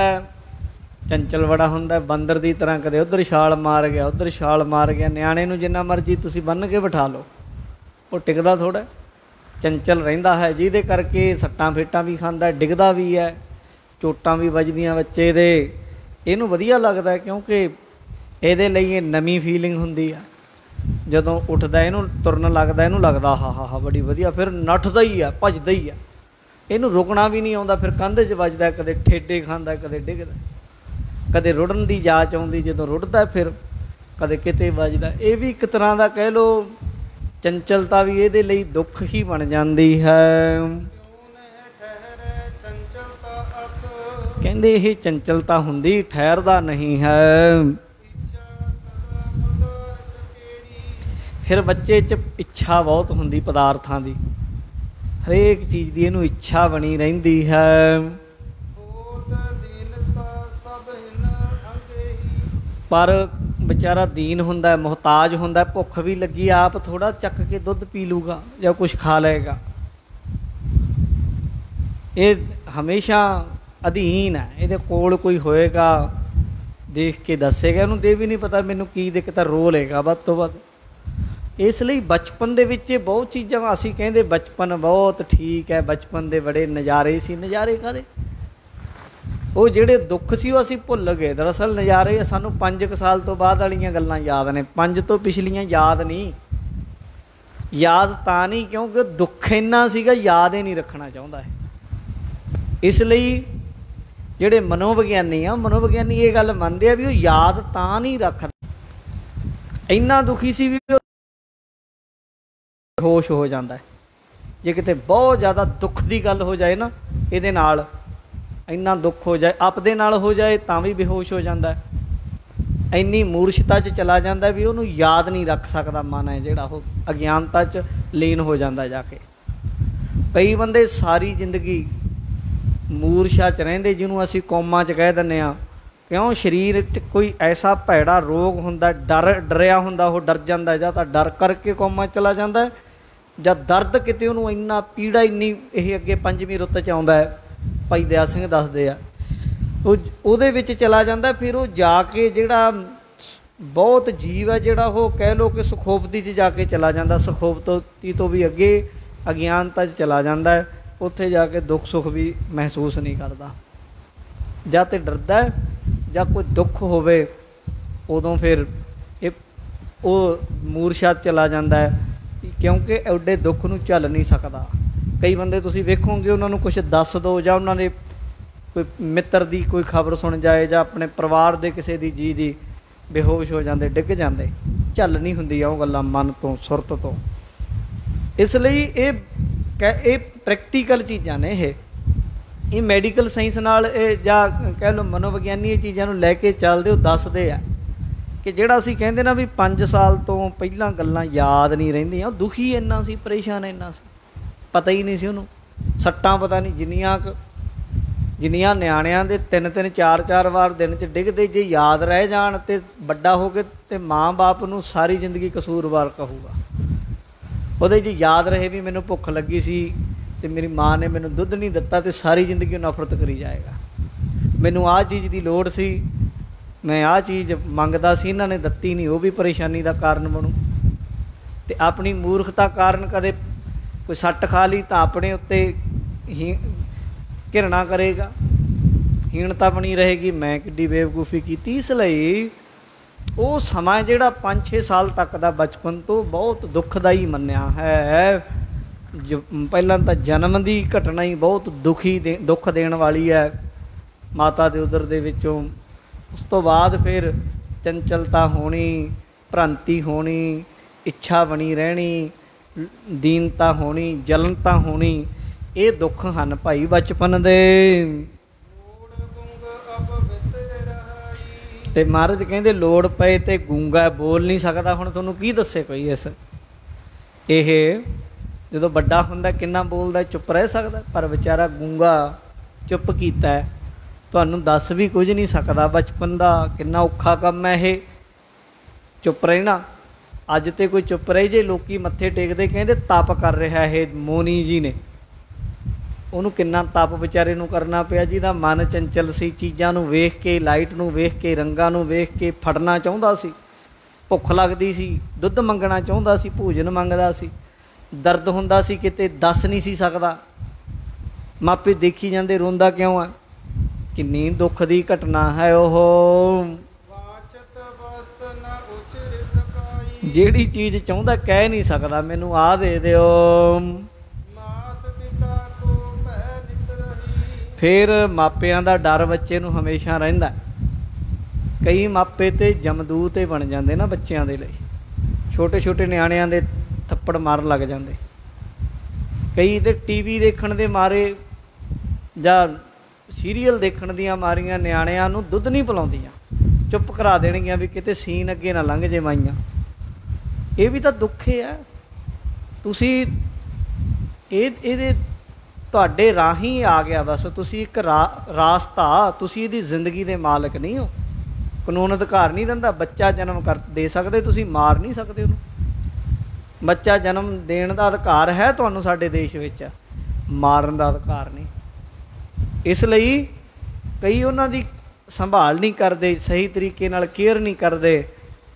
ਚੰਚਲ ਬੜਾ ਹੁੰਦਾ, ਬਾਂਦਰ ਦੀ ਤਰ੍ਹਾਂ ਕਦੇ ਉੱਧਰ ਛਾਲ ਮਾਰ ਗਿਆ, ਉੱਧਰ ਛਾਲ ਮਾਰ ਗਿਆ। ਨਿਆਣੇ ਨੂੰ ਜਿੰਨਾ ਮਰਜ਼ੀ ਤੁਸੀਂ ਬੰਨ੍ਹ ਕੇ ਬਿਠਾ ਲਓ, ਉਹ ਟਿਕਦਾ ਥੋੜ੍ਹਾ, ਚੰਚਲ ਰਹਿੰਦਾ ਹੈ, ਜਿਹਦੇ ਕਰਕੇ ਸੱਟਾਂ ਫੇਟਾਂ ਵੀ ਖਾਂਦਾ, ਡਿੱਗਦਾ ਵੀ ਹੈ, ਚੋਟਾਂ ਵੀ ਵੱਜਦੀਆਂ ਬੱਚੇ ਦੇ। ਇਹਨੂੰ ਵਧੀਆ ਲੱਗਦਾ ਕਿਉਂਕਿ ਇਹਦੇ ਲਈ ਇਹ ਨਵੀਂ ਫੀਲਿੰਗ ਹੁੰਦੀ ਆ। ਜਦੋਂ ਉੱਠਦਾ ਇਹਨੂੰ ਤੁਰਨ ਲੱਗਦਾ, ਇਹਨੂੰ ਲੱਗਦਾ ਹਾ ਬੜੀ ਵਧੀਆ, ਫਿਰ ਨੱਠਦਾ ਹੀ ਆ, ਭੱਜਦਾ ਹੀ ਆ, ਇਹਨੂੰ ਰੁਕਣਾ ਵੀ ਨਹੀਂ ਆਉਂਦਾ। ਫਿਰ ਕੰਧ 'ਚ ਵੱਜਦਾ, ਕਦੇ ਠੇਡੇ ਖਾਂਦਾ, ਕਦੇ ਡਿੱਗਦਾ, ਕਦੇ ਰੁੜਨ ਦੀ ਜਾਚ ਆਉਂਦੀ, ਜਦੋਂ ਰੁੜਦਾ ਫਿਰ ਕਦੇ ਕਿਤੇ ਵੱਜਦਾ। ਇਹ ਵੀ ਇੱਕ ਤਰ੍ਹਾਂ ਦਾ ਕਹਿ ਲਓ ਚੰਚਲਤਾ ਵੀ ਇਹਦੇ ਲਈ ਦੁੱਖ ਹੀ ਬਣ ਜਾਂਦੀ ਹੈ। ਕਹਿੰਦੇ ਇਹ ਚੰਚਲਤਾ ਹੁੰਦੀ, ਠਹਿਰਦਾ ਨਹੀਂ ਹੈ। ਫਿਰ ਬੱਚੇ 'ਚ ਇੱਛਾ ਬਹੁਤ ਹੁੰਦੀ ਪਦਾਰਥਾਂ ਦੀ, ਹਰੇਕ ਚੀਜ਼ ਦੀ ਇਹਨੂੰ ਇੱਛਾ ਬਣੀ ਰਹਿੰਦੀ ਹੈ। ਪਰ ਵਿਚਾਰਾ ਦੀਨ ਹੁੰਦਾ, ਮੁਹਤਾਜ ਹੁੰਦਾ, ਭੁੱਖ ਵੀ ਲੱਗੀ, ਆਪ ਥੋੜ੍ਹਾ ਚੱਕ ਕੇ ਦੁੱਧ ਪੀ ਲੂਗਾ ਜਾਂ ਕੁਛ ਖਾ ਲਏਗਾ। ਇਹ ਹਮੇਸ਼ਾ ਅਧੀਨ ਹੈ, ਇਹਦੇ ਕੋਲ ਕੋਈ ਹੋਏਗਾ ਦੇਖ ਕੇ ਦੱਸੇਗਾ, ਇਹਨੂੰ ਦੇ ਵੀ ਨਹੀਂ ਪਤਾ ਮੈਨੂੰ ਕੀ ਦਿੱਕਤ, ਰੋ ਲਏਗਾ ਵੱਧ ਤੋਂ ਵੱਧ। ਇਸ ਲਈ ਬਚਪਨ ਦੇ ਵਿੱਚ ਇਹ ਬਹੁਤ ਚੀਜ਼ਾਂ ਅਸੀਂ ਕਹਿੰਦੇ ਬਚਪਨ ਬਹੁਤ ਠੀਕ ਹੈ, ਬਚਪਨ ਦੇ ਬੜੇ ਨਜ਼ਾਰੇ ਸੀ। ਨਜ਼ਾਰੇ ਕਾਹਦੇ? ਉਹ ਜਿਹੜੇ ਦੁੱਖ ਸੀ ਉਹ ਅਸੀਂ ਭੁੱਲ ਗਏ। ਦਰਅਸਲ ਨਜ਼ਾਰੇ ਸਾਨੂੰ 5 ਸਾਲ ਤੋਂ ਬਾਅਦ ਵਾਲੀਆਂ ਗੱਲਾਂ ਯਾਦ ਨੇ, 5 ਤੋਂ ਪਿਛਲੀਆਂ ਯਾਦ ਨਹੀਂ। ਯਾਦ ਤਾਂ ਨਹੀਂ ਕਿਉਂਕਿ ਦੁੱਖ ਇੰਨਾ ਸੀਗਾ, ਯਾਦ ਹੀ ਨਹੀਂ ਰੱਖਣਾ ਚਾਹੁੰਦਾ ਹੈ। ਇਸ ਲਈ ਜਿਹੜੇ ਮਨੋਵਿਗਿਆਨੀ ਆ, ਮਨੋਵਿਗਿਆਨੀ ਇਹ ਗੱਲ ਮੰਨਦੇ ਆ ਵੀ ਉਹ ਯਾਦ ਤਾਂ ਨਹੀਂ ਰੱਖਦਾ, ਇੰਨਾ ਦੁਖੀ ਸੀ ਵੀ ਹੋਸ਼ ਹੋ ਜਾਂਦਾ ਹੈ। ਜੇ ਕਿਤੇ ਬਹੁਤ ਜ਼ਿਆਦਾ ਦੁੱਖ ਦੀ ਗੱਲ ਹੋ ਜਾਏ ਨਾ, ਇਹਦੇ ਨਾਲ ਇੰਨਾ ਦੁੱਖ ਹੋ ਜਾਏ, ਆਪਦੇ ਨਾਲ ਹੋ ਜਾਏ ਤਾਂ ਵੀ ਬੇਹੋਸ਼ ਹੋ ਜਾਂਦਾ, ਇੰਨੀ ਮੂਰਛਤਾ 'ਚ ਚਲਾ ਜਾਂਦਾ ਵੀ ਉਹਨੂੰ ਯਾਦ ਨਹੀਂ ਰੱਖ ਸਕਦਾ। ਮਨ ਹੈ ਜਿਹੜਾ ਉਹ ਅਗਿਆਨਤਾ 'ਚ ਲੀਨ ਹੋ ਜਾਂਦਾ ਜਾ ਕੇ। ਕਈ ਬੰਦੇ ਸਾਰੀ ਜ਼ਿੰਦਗੀ ਮੂਰਛਾ 'ਚ ਰਹਿੰਦੇ, ਜਿਹਨੂੰ ਅਸੀਂ ਕੌਮਾਂ 'ਚ ਕਹਿ ਦਿੰਦੇ ਹਾਂ। ਕਿਉਂ? ਸਰੀਰ 'ਚ ਕੋਈ ਐਸਾ ਭੈੜਾ ਰੋਗ ਹੁੰਦਾ, ਡਰਿਆ ਹੁੰਦਾ, ਉਹ ਡਰ ਜਾਂਦਾ, ਜਾਂ ਤਾਂ ਡਰ ਕਰਕੇ ਕੌਮਾਂ 'ਚ ਚਲਾ ਜਾਂਦਾ, ਜਾਂ ਦਰਦ ਕਿਤੇ ਉਹਨੂੰ ਇੰਨਾ ਪੀੜਾ ਇੰਨੀ। ਇਹ ਅੱਗੇ 5ਵੀਂ ਰੁੱਤ 'ਚ ਆਉਂਦਾ ਹੈ, ਭਾਈ ਦਇਆ ਸਿੰਘ ਦੱਸਦੇ ਆ, ਉਹਦੇ ਵਿੱਚ ਚਲਾ ਜਾਂਦਾ। ਫਿਰ ਉਹ ਜਾ ਕੇ ਜਿਹੜਾ ਬਹੁਤ ਜੀਵ ਹੈ ਜਿਹੜਾ ਉਹ ਕਹਿ ਲਓ ਕਿ ਸੁਖੋਪਤੀ 'ਚ ਜਾ ਕੇ ਚਲਾ ਜਾਂਦਾ, ਸੁਖੋਪਤੀ ਤੋਂ ਵੀ ਅੱਗੇ ਅਗਿਆਨਤਾ 'ਚ ਚਲਾ ਜਾਂਦਾ ਹੈ। ਉੱਥੇ ਜਾ ਕੇ ਦੁੱਖ ਸੁੱਖ ਵੀ ਮਹਿਸੂਸ ਨਹੀਂ ਕਰਦਾ, ਜਾਂ ਤਾਂ ਡਰਦਾ ਜਾਂ ਕੋਈ ਦੁੱਖ ਹੋਵੇ ਉਦੋਂ ਫਿਰ ਇਹ ਉਹ ਮੂਰਛਾ ਚਲਾ ਜਾਂਦਾ ਹੈ, ਕਿਉਂਕਿ ਐਡੇ ਦੁੱਖ ਨੂੰ ਝੱਲ ਨਹੀਂ ਸਕਦਾ। ਕਈ ਬੰਦੇ ਤੁਸੀਂ ਵੇਖੋਗੇ ਉਹਨਾਂ ਨੂੰ ਕੁਛ ਦੱਸ ਦਿਓ, ਜਾਂ ਉਹਨਾਂ ਦੇ ਕੋਈ ਮਿੱਤਰ ਦੀ ਕੋਈ ਖਬਰ ਸੁਣ ਜਾਏ, ਜਾਂ ਆਪਣੇ ਪਰਿਵਾਰ ਦੇ ਕਿਸੇ ਦੀ ਜੀ ਦੀ, ਬੇਹੋਸ਼ ਹੋ ਜਾਂਦੇ, ਡਿੱਗ ਜਾਂਦੇ, ਝੱਲ ਨਹੀਂ ਹੁੰਦੀ ਆ ਉਹ ਗੱਲਾਂ ਮਨ ਤੋਂ, ਸੁਰਤ ਤੋਂ। ਇਸ ਲਈ ਇਹ ਪ੍ਰੈਕਟੀਕਲ ਚੀਜ਼ਾਂ ਨੇ। ਇਹ ਮੈਡੀਕਲ ਸਾਇੰਸ ਨਾਲ ਇਹ ਜਾਂ ਕਹਿ ਲਓ ਮਨੋਵਿਗਿਆਨੀ ਇਹ ਚੀਜ਼ਾਂ ਨੂੰ ਲੈ ਕੇ ਚੱਲਦੇ, ਉਹ ਦੱਸਦੇ ਆ ਕਿ ਜਿਹੜਾ ਅਸੀਂ ਕਹਿੰਦੇ ਨਾ ਵੀ 5 ਸਾਲ ਤੋਂ ਪਹਿਲਾਂ ਗੱਲਾਂ ਯਾਦ ਨਹੀਂ ਰਹਿੰਦੀਆਂ, ਉਹ ਦੁਖੀ ਇੰਨਾ ਸੀ, ਪਰੇਸ਼ਾਨ ਇੰਨਾ ਸੀ, ਪਤਾ ਹੀ ਨਹੀਂ ਸੀ ਉਹਨੂੰ। ਸੱਟਾਂ ਪਤਾ ਨਹੀਂ ਜਿੰਨੀਆਂ ਨਿਆਣਿਆਂ ਦੇ 3-3 4-4 ਵਾਰ ਦਿਨ 'ਚ ਡਿੱਗਦੇ, ਜੇ ਯਾਦ ਰਹਿ ਜਾਣ ਤੇ ਵੱਡਾ ਹੋ ਕੇ ਤੇ ਮਾਂ ਬਾਪ ਨੂੰ ਸਾਰੀ ਜ਼ਿੰਦਗੀ ਕਸੂਰਵਾਰ ਕਹੂਗਾ। ਉਹਦੇ 'ਚ ਯਾਦ ਰਹੇ ਵੀ ਮੈਨੂੰ ਭੁੱਖ ਲੱਗੀ ਸੀ ਅਤੇ ਮੇਰੀ ਮਾਂ ਨੇ ਮੈਨੂੰ ਦੁੱਧ ਨਹੀਂ ਦਿੱਤਾ, ਅਤੇ ਸਾਰੀ ਜ਼ਿੰਦਗੀ ਉਹ ਨਫ਼ਰਤ ਕਰੀ ਜਾਏਗਾ। ਮੈਨੂੰ ਆਹ ਚੀਜ਼ ਦੀ ਲੋੜ ਸੀ, ਮੈਂ ਆਹ ਚੀਜ਼ ਮੰਗਦਾ ਸੀ, ਇਹਨਾਂ ਨੇ ਦਿੱਤੀ ਨਹੀਂ, ਉਹ ਵੀ ਪਰੇਸ਼ਾਨੀ ਦਾ ਕਾਰਨ ਬਣੂ। ਅਤੇ ਆਪਣੀ ਮੂਰਖਤਾ ਕਾਰਨ ਕਦੇ ਕੋਈ ਸੱਟ ਖਾ ਲਈ ਤਾਂ ਆਪਣੇ ਉੱਤੇ ਘਿਰਣਾ ਕਰੇਗਾ, ਹੀਣਤਾ ਬਣੀ ਰਹੇਗੀ, ਮੈਂ ਕਿੱਡੀ ਬੇਵਕੂਫੀ ਕੀਤੀ। ਇਸ ਲਈ ਉਹ ਸਮਾਂ ਜਿਹੜਾ 5-6 ਸਾਲ ਤੱਕ ਦਾ ਬਚਪਨ ਤੋਂ ਬਹੁਤ ਦੁੱਖਦਾਈ ਮੰਨਿਆ ਹੈ। ਪਹਿਲਾਂ ਤਾਂ ਜਨਮ ਦੀ ਘਟਨਾ ਹੀ ਬਹੁਤ ਦੁੱਖ ਦੇਣ ਵਾਲੀ ਹੈ, ਮਾਤਾ ਦੇ ਉਦਰ ਦੇ ਵਿੱਚੋਂ। ਉਸ ਤੋਂ ਬਾਅਦ ਫਿਰ ਚੰਚਲਤਾ ਹੋਣੀ, ਭ੍ਰਾਂਤੀ ਹੋਣੀ, ਇੱਛਾ ਬਣੀ ਰਹਿਣੀ, ਦੀਨਤਾ ਹੋਣੀ, ਜਲਨਤਾ ਹੋਣੀ, ਇਹ ਦੁੱਖ ਹਨ ਭਾਈ ਬਚਪਨ ਦੇ। ਤੇ ਮਹਾਰਾਜ ਕਹਿੰਦੇ ਲੋੜ ਪਏ ਤੇ ਗੂੰਗਾ ਬੋਲ ਨਹੀਂ ਸਕਦਾ। ਹੁਣ ਤੁਹਾਨੂੰ ਕੀ ਦੱਸੇ ਕੋਈ ਇਸ, ਇਹ ਜਦੋਂ ਵੱਡਾ ਹੁੰਦਾ ਕਿੰਨਾ ਬੋਲਦਾ, ਚੁੱਪ ਰਹਿ ਸਕਦਾ, ਪਰ ਵਿਚਾਰਾ ਗੂੰਗਾ ਚੁੱਪ ਕੀਤਾ ਹੈ, ਤੁਹਾਨੂੰ ਦੱਸ ਵੀ ਕੁਝ ਨਹੀਂ ਸਕਦਾ। ਬਚਪਨ ਦਾ ਕਿੰਨਾ ਔਖਾ ਕੰਮ ਹੈ ਇਹ, ਚੁੱਪ ਰਹਿਣਾ। ਅੱਜ ਤੇ ਕੋਈ ਚੁੱਪ ਰਹੇ ਜੇ ਲੋਕੀ ਮੱਥੇ ਟੇਕਦੇ ਕਹਿੰਦੇ ਤਪ ਕਰ ਰਿਹਾ ਇਹ ਮੋਨੀ ਜੀ ਨੇ, ਉਹਨੂੰ ਕਿੰਨਾ ਤਪ ਵਿਚਾਰੇ ਨੂੰ ਕਰਨਾ ਪਿਆ, ਜਿਹਦਾ ਮਨ ਚੰਚਲ ਸੀ, ਚੀਜ਼ਾਂ ਨੂੰ ਵੇਖ ਕੇ, ਲਾਈਟ ਨੂੰ ਵੇਖ ਕੇ, ਰੰਗਾਂ ਨੂੰ ਵੇਖ ਕੇ ਫੜਨਾ ਚਾਹੁੰਦਾ ਸੀ, ਭੁੱਖ ਲੱਗਦੀ ਸੀ ਦੁੱਧ ਮੰਗਣਾ ਚਾਹੁੰਦਾ ਸੀ, ਭੋਜਨ ਮੰਗਦਾ ਸੀ, ਦਰਦ ਹੁੰਦਾ ਸੀ ਕਿਤੇ ਦੱਸ ਨਹੀਂ ਸੀ ਸਕਦਾ, ਮਾਪੇ ਦੇਖੀ ਜਾਂਦੇ ਰੋਂਦਾ ਕਿਉਂ ਆ। ਕਿੰਨੀ ਦੁੱਖ ਦੀ ਘਟਨਾ ਹੈ ਉਹ। ਜਿਹੜੀ ਚੀਜ਼ ਚਾਹੁੰਦਾ ਕਹਿ ਨਹੀਂ ਸਕਦਾ, ਮੈਨੂੰ ਆਹ ਦੇ ਦਿਓ। ਫਿਰ ਮਾਪਿਆਂ ਦਾ ਡਰ ਬੱਚੇ ਨੂੰ ਹਮੇਸ਼ਾ ਰਹਿੰਦਾ। ਕਈ ਮਾਪੇ ਤੇ ਜਮਦੂਤ ਹੀ ਬਣ ਜਾਂਦੇ ਨਾ ਬੱਚਿਆਂ ਦੇ ਲਈ, ਛੋਟੇ ਛੋਟੇ ਨਿਆਣਿਆਂ ਦੇ ਥੱਪੜ ਮਾਰਨ ਲੱਗ ਜਾਂਦੇ। ਕਈ ਤੇ ਟੀਵੀ ਦੇਖਣ ਦੇ ਮਾਰੇ ਜਾਂ ਸੀਰੀਅਲ ਦੇਖਣ ਦੀਆਂ ਮਾਰੀਆਂ ਨਿਆਣਿਆਂ ਨੂੰ ਦੁੱਧ ਨਹੀਂ ਪਿਲਾਉਂਦੀਆਂ, ਚੁੱਪ ਕਰਾ ਦੇਣਗੀਆਂ ਵੀ ਕਿਤੇ ਸੀਨ ਅੱਗੇ ਨਾ ਲੰਘ ਜੇ ਮਾਈਆਂ। ਇਹ ਵੀ ਤਾਂ ਦੁੱਖ ਹੈ। ਤੁਸੀਂ ਇਹਦੇ ਤੁਹਾਡੇ ਰਾਹੀਂ ਆ ਗਿਆ ਬਸ, ਤੁਸੀਂ ਇੱਕ ਰਾਸਤਾ, ਤੁਸੀਂ ਇਹਦੀ ਜ਼ਿੰਦਗੀ ਦੇ ਮਾਲਕ ਨਹੀਂ ਹੋ। ਕਾਨੂੰਨ ਅਧਿਕਾਰ ਨਹੀਂ ਦਿੰਦਾ, ਬੱਚਾ ਜਨਮ ਦੇ ਸਕਦੇ, ਤੁਸੀਂ ਮਾਰ ਨਹੀਂ ਸਕਦੇ ਉਹਨੂੰ। ਬੱਚਾ ਜਨਮ ਦੇਣ ਦਾ ਅਧਿਕਾਰ ਹੈ ਤੁਹਾਨੂੰ ਸਾਡੇ ਦੇਸ਼ ਵਿੱਚ, ਮਾਰਨ ਦਾ ਅਧਿਕਾਰ ਨਹੀਂ। ਇਸ ਲਈ ਕਈ ਉਹਨਾਂ ਦੀ ਸੰਭਾਲ ਨਹੀਂ ਕਰਦੇ, ਸਹੀ ਤਰੀਕੇ ਨਾਲ ਕੇਅਰ ਨਹੀਂ ਕਰਦੇ,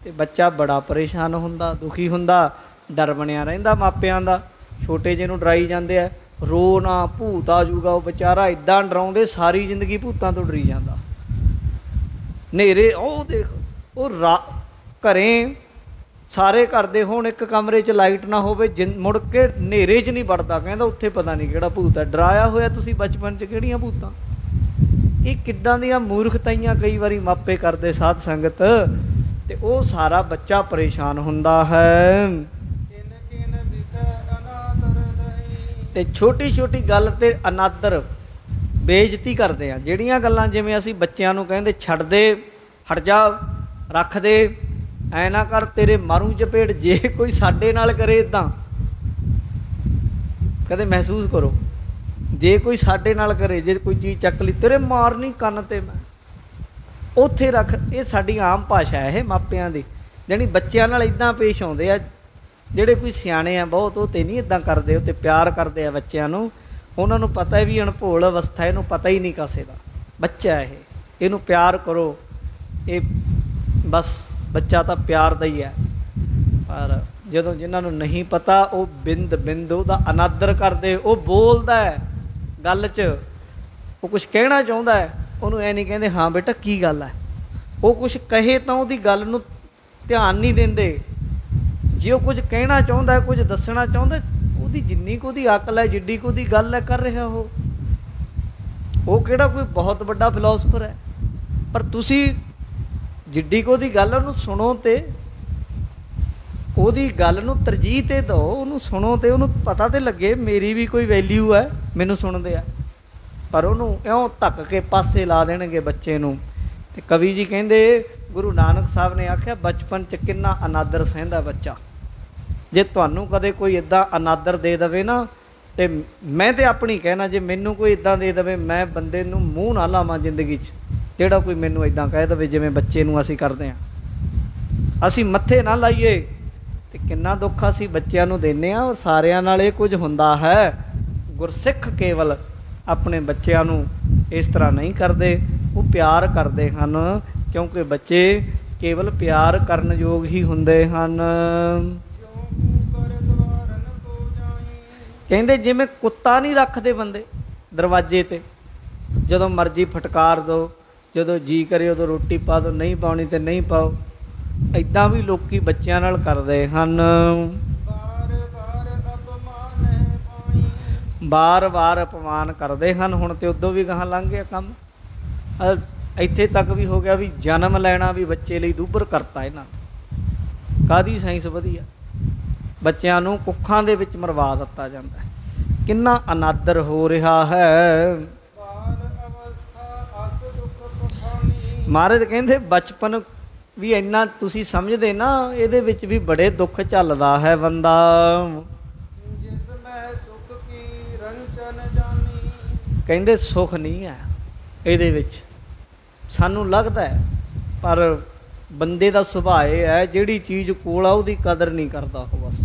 ਅਤੇ ਬੱਚਾ ਬੜਾ ਪਰੇਸ਼ਾਨ ਹੁੰਦਾ, ਦੁਖੀ ਹੁੰਦਾ, ਡਰ ਬਣਿਆ ਰਹਿੰਦਾ ਮਾਪਿਆਂ ਦਾ। ਛੋਟੇ ਜਿਹੇ ਨੂੰ ਡਰਾਈ ਜਾਂਦੇ ਆ, ਰੋ ਨਾ ਭੂਤ ਆ ਜੂਗਾ, ਉਹ ਵਿਚਾਰਾ ਇੱਦਾਂ ਡਰਾਉਂਦੇ ਸਾਰੀ ਜ਼ਿੰਦਗੀ ਭੂਤਾਂ ਤੋਂ ਡਰੀ ਜਾਂਦਾ। ਹਨੇਰੇ ਉਹ ਦੇਖ, ਉਹ ਘਰੇ ਸਾਰੇ ਘਰ ਦੇ ਹੋਣ, ਇੱਕ ਕਮਰੇ 'ਚ ਲਾਈਟ ਨਾ ਹੋਵੇ, ਮੁੜ ਕੇ ਹਨੇਰੇ 'ਚ ਨਹੀਂ ਵੜਦਾ, ਕਹਿੰਦਾ ਉੱਥੇ ਪਤਾ ਨਹੀਂ ਕਿਹੜਾ ਭੂਤ ਹੈ। ਡਰਾਇਆ ਹੋਇਆ ਤੁਸੀਂ ਬਚਪਨ 'ਚ ਕਿਹੜੀਆਂ ਭੂਤਾਂ। ਇਹ ਕਿੱਦਾਂ ਦੀਆਂ ਮੂਰਖਤਾਈਆਂ ਕਈ ਵਾਰੀ ਮਾਪੇ ਕਰਦੇ ਸਾਧ ਸੰਗਤ, ਅਤੇ ਉਹ ਸਾਰਾ ਬੱਚਾ ਪਰੇਸ਼ਾਨ ਹੁੰਦਾ ਹੈ। ਅਤੇ ਛੋਟੀ ਛੋਟੀ ਗੱਲ 'ਤੇ ਅਨਾਦਰ ਬੇਇੱਜ਼ਤੀ ਕਰਦੇ ਆ। ਜਿਹੜੀਆਂ ਗੱਲਾਂ ਜਿਵੇਂ ਅਸੀਂ ਬੱਚਿਆਂ ਨੂੰ ਕਹਿੰਦੇ ਛੱਡ ਦੇ, ਹਟ ਜਾ, ਰੱਖ ਦੇ, ਐ ਨਾ ਕਰ, ਤੇਰੇ ਮਾਰੂ ਚਪੇੜ, ਜੇ ਕੋਈ ਸਾਡੇ ਨਾਲ ਕਰੇ ਇੱਦਾਂ, ਕਦੇ ਮਹਿਸੂਸ ਕਰੋ, ਜੇ ਕੋਈ ਸਾਡੇ ਨਾਲ ਕਰੇ, ਜੇ ਕੋਈ ਚੀਜ਼ ਚੱਕ ਲਈ, ਤੇਰੇ ਮਾਰਨੀ ਕੰਨ 'ਤੇ ਮੈਂ, ਉੱਥੇ ਰੱਖ। ਇਹ ਸਾਡੀ ਆਮ ਭਾਸ਼ਾ ਹੈ ਇਹ ਮਾਪਿਆਂ ਦੀ, ਜਾਣੀ ਬੱਚਿਆਂ ਨਾਲ ਇੱਦਾਂ ਪੇਸ਼ ਆਉਂਦੇ ਆ। ਜਿਹੜੇ ਕੋਈ ਸਿਆਣੇ ਆ ਬਹੁਤ, ਉਹ ਤਾਂ ਨਹੀਂ ਇੱਦਾਂ ਕਰਦੇ, ਉਹ ਤਾਂ ਪਿਆਰ ਕਰਦੇ ਆ ਬੱਚਿਆਂ ਨੂੰ। ਉਹਨਾਂ ਨੂੰ ਪਤਾ ਹੈ ਵੀ ਅਣਭੋਲ ਅਵਸਥਾ, ਇਹਨੂੰ ਪਤਾ ਹੀ ਨਹੀਂ ਕਿਸੇ ਦਾ, ਬੱਚਾ ਇਹ, ਇਹਨੂੰ ਪਿਆਰ ਕਰੋ, ਇਹ ਬਸ ਬੱਚਾ ਤਾਂ ਪਿਆਰ ਦਾ ਹੀ ਹੈ। ਪਰ ਜਦੋਂ ਜਿਨ੍ਹਾਂ ਨੂੰ ਨਹੀਂ ਪਤਾ, ਉਹ ਬਿੰਦ ਬਿੰਦ ਉਹਦਾ ਅਨਾਦਰ ਕਰਦੇ। ਉਹ ਬੋਲਦਾ ਹੈ ਗੱਲ 'ਚ, ਉਹ ਕੁਛ ਕਹਿਣਾ ਚਾਹੁੰਦਾ ਹੈ, ਉਹਨੂੰ ਐ ਨਹੀਂ ਕਹਿੰਦੇ ਹਾਂ ਬੇਟਾ ਕੀ ਗੱਲ ਹੈ। ਉਹ ਕੁਛ ਕਹੇ ਤਾਂ ਉਹਦੀ ਗੱਲ ਨੂੰ ਧਿਆਨ ਨਹੀਂ ਦਿੰਦੇ। ਜੇ ਉਹ ਕੁਝ ਕਹਿਣਾ ਚਾਹੁੰਦਾ, ਕੁਝ ਦੱਸਣਾ ਚਾਹੁੰਦਾ, ਉਹਦੀ ਜਿੰਨੀ ਕੁ ਉਹਦੀ ਅਕਲ ਹੈ, ਜਿੱਡੀ ਕੁ ਉਹਦੀ ਗੱਲ ਹੈ, ਕਰ ਰਿਹਾ ਉਹ ਕਿਹੜਾ ਕੋਈ ਬਹੁਤ ਵੱਡਾ ਫਿਲੋਸਫਰ ਹੈ। ਪਰ ਤੁਸੀਂ ਜਿੱਡੀ ਕੁ ਉਹਦੀ ਗੱਲ, ਉਹਨੂੰ ਸੁਣੋ ਅਤੇ ਉਹਦੀ ਗੱਲ ਨੂੰ ਤਰਜੀਹ 'ਤੇ ਦਿਓ, ਉਹਨੂੰ ਸੁਣੋ ਅਤੇ ਉਹਨੂੰ ਪਤਾ ਤਾਂ ਲੱਗੇ ਮੇਰੀ ਵੀ ਕੋਈ ਵੈਲਿਊ ਹੈ, ਮੈਨੂੰ ਸੁਣਦੇ ਆ। ਪਰ ਉਹਨੂੰ ਇਉਂ ਧੱਕ ਕੇ ਪਾਸੇ ਲਾ ਦੇਣਗੇ ਬੱਚੇ ਨੂੰ। ਅਤੇ ਕਵੀ ਜੀ ਕਹਿੰਦੇ, ਗੁਰੂ ਨਾਨਕ ਸਾਹਿਬ ਨੇ ਆਖਿਆ, ਬਚਪਨ 'ਚ ਕਿੰਨਾ ਅਨਾਦਰ ਸਹਿੰਦਾ ਬੱਚਾ। ਜੇ ਤੁਹਾਨੂੰ ਕਦੇ ਕੋਈ ਇੱਦਾਂ ਅਨਾਦਰ ਦੇ ਦੇਵੇ ਨਾ, ਅਤੇ ਮੈਂ ਤਾਂ ਆਪਣੀ ਕਹਿਣਾ, ਜੇ ਮੈਨੂੰ ਕੋਈ ਇੱਦਾਂ ਦੇ ਦੇਵੇ, ਮੈਂ ਬੰਦੇ ਨੂੰ ਮੂੰਹ ਨਾ ਲਾਵਾਂ ਜ਼ਿੰਦਗੀ 'ਚ, ਜਿਹੜਾ ਕੋਈ ਮੈਨੂੰ ਇੱਦਾਂ ਕਹਿ ਦੇਵੇ ਜਿਵੇਂ ਬੱਚੇ ਨੂੰ ਅਸੀਂ ਕਰਦੇ ਹਾਂ। ਅਸੀਂ ਮੱਥੇ ਨਾ ਲਾਈਏ, ਅਤੇ ਕਿੰਨਾ ਦੁੱਖ ਅਸੀਂ ਬੱਚਿਆਂ ਨੂੰ ਦਿੰਦੇ ਹਾਂ। ਔਰ ਸਾਰਿਆਂ ਨਾਲ ਇਹ ਕੁਝ ਹੁੰਦਾ ਹੈ। ਗੁਰਸਿੱਖ ਕੇਵਲ ਆਪਣੇ ਬੱਚਿਆਂ ਨੂੰ ਇਸ ਤਰ੍ਹਾਂ ਨਹੀਂ ਕਰਦੇ, ਉਹ ਪਿਆਰ ਕਰਦੇ ਹਨ, ਕਿਉਂਕਿ ਬੱਚੇ ਕੇਵਲ ਪਿਆਰ ਕਰਨ ਯੋਗ ਹੀ ਹੁੰਦੇ ਹਨ। ਕਹਿੰਦੇ ਜਿਵੇਂ ਕੁੱਤਾ ਨਹੀਂ ਰੱਖਦੇ ਬੰਦੇ ਦਰਵਾਜ਼ੇ 'ਤੇ, ਜਦੋਂ ਮਰਜ਼ੀ ਫਟਕਾਰ ਦਿਓ, ਜਦੋਂ ਜੀਅ ਕਰੇ ਉਦੋਂ ਰੋਟੀ ਪਾ ਦਿਓ, ਨਹੀਂ ਪਾਉਣੀ ਤਾਂ ਨਹੀਂ ਪਾਓ। ਇੱਦਾਂ ਵੀ ਲੋਕ ਬੱਚਿਆਂ ਨਾਲ ਕਰਦੇ ਹਨ। ਵਾਰ-ਵਾਰ ਅਪਮਾਨ ਕਰਦੇ ਹਨ। ਹੁਣ ਤਾਂ ਉਦੋਂ ਵੀ ਗਾਹਾਂ ਲੰਘ ਗਿਆ ਕੰਮ, ਇੱਥੇ ਤੱਕ ਵੀ ਹੋ ਗਿਆ ਵੀ ਜਨਮ ਲੈਣਾ ਵੀ ਬੱਚੇ ਲਈ ਦੂਬਰ ਕਰਤਾ ਇਹਨਾਂ। ਕਾਹਦੀ ਸਾਇੰਸ ਵਧੀਆ, ਬੱਚਿਆਂ ਨੂੰ ਕੁੱਖਾਂ ਦੇ ਵਿੱਚ ਮਰਵਾ ਦਿੱਤਾ ਜਾਂਦਾ ਹੈ। ਕਿੰਨਾ ਅਨਾਦਰ ਹੋ ਰਿਹਾ ਹੈ। ਮਹਾਰਾਜ ਕਹਿੰਦੇ ਬਚਪਨ ਵੀ ਇੰਨਾ ਤੁਸੀਂ ਸਮਝਦੇ ਨਾ, ਇਹਦੇ ਵਿੱਚ ਵੀ ਬੜੇ ਦੁੱਖ ਝੱਲਦਾ ਹੈ ਬੰਦਾ। ਕਹਿੰਦੇ ਸੁੱਖ ਨਹੀਂ ਹੈ ਇਹਦੇ ਵਿੱਚ, ਸਾਨੂੰ ਲੱਗਦਾ ਹੈ, ਪਰ ਬੰਦੇ ਦਾ ਸੁਭਾਅ ਇਹ ਹੈ, ਜਿਹੜੀ ਚੀਜ਼ ਕੋਲ ਆ ਉਹਦੀ ਕਦਰ ਨਹੀਂ ਕਰਦਾ ਉਹ, ਬਸ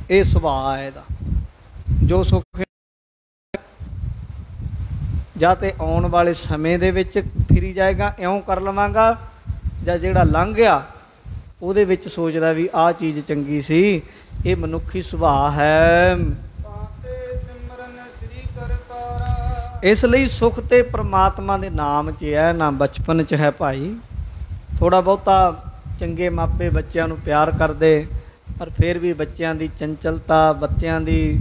ਇਹ ਸੁਭਾਅ ਹੈ ਇਹਦਾ। ਜੋ ਸੁੱਖ ਜਾਂ ਤੇ ਆਉਣ ਵਾਲੇ ਸਮੇਂ ਦੇ ਵਿੱਚ ਫਿਰੀ ਜਾਏਗਾ, ਇਉਂ ਕਰ ਲਵਾਂਗਾ, ਜਾਂ ਜਿਹੜਾ ਲੰਘ ਗਿਆ ਉਹਦੇ ਵਿੱਚ ਸੋਚਦਾ ਵੀ ਆਹ ਚੀਜ਼ ਚੰਗੀ ਸੀ। ਇਹ ਮਨੁੱਖੀ ਸੁਭਾਅ ਹੈ। ਇਸ ਲਈ ਸੁੱਖ ਤੇ ਪ੍ਰਮਾਤਮਾ ਦੇ ਨਾਮ 'ਚ ਹੈ, ਨਾ ਬਚਪਨ 'ਚ ਹੈ ਭਾਈ। ਥੋੜ੍ਹਾ ਬਹੁਤਾ ਚੰਗੇ ਮਾਪੇ ਬੱਚਿਆਂ ਨੂੰ ਪਿਆਰ ਕਰਦੇ, ਪਰ ਫਿਰ ਵੀ ਬੱਚਿਆਂ ਦੀ ਚੰਚਲਤਾ, ਬੱਚਿਆਂ ਦੀ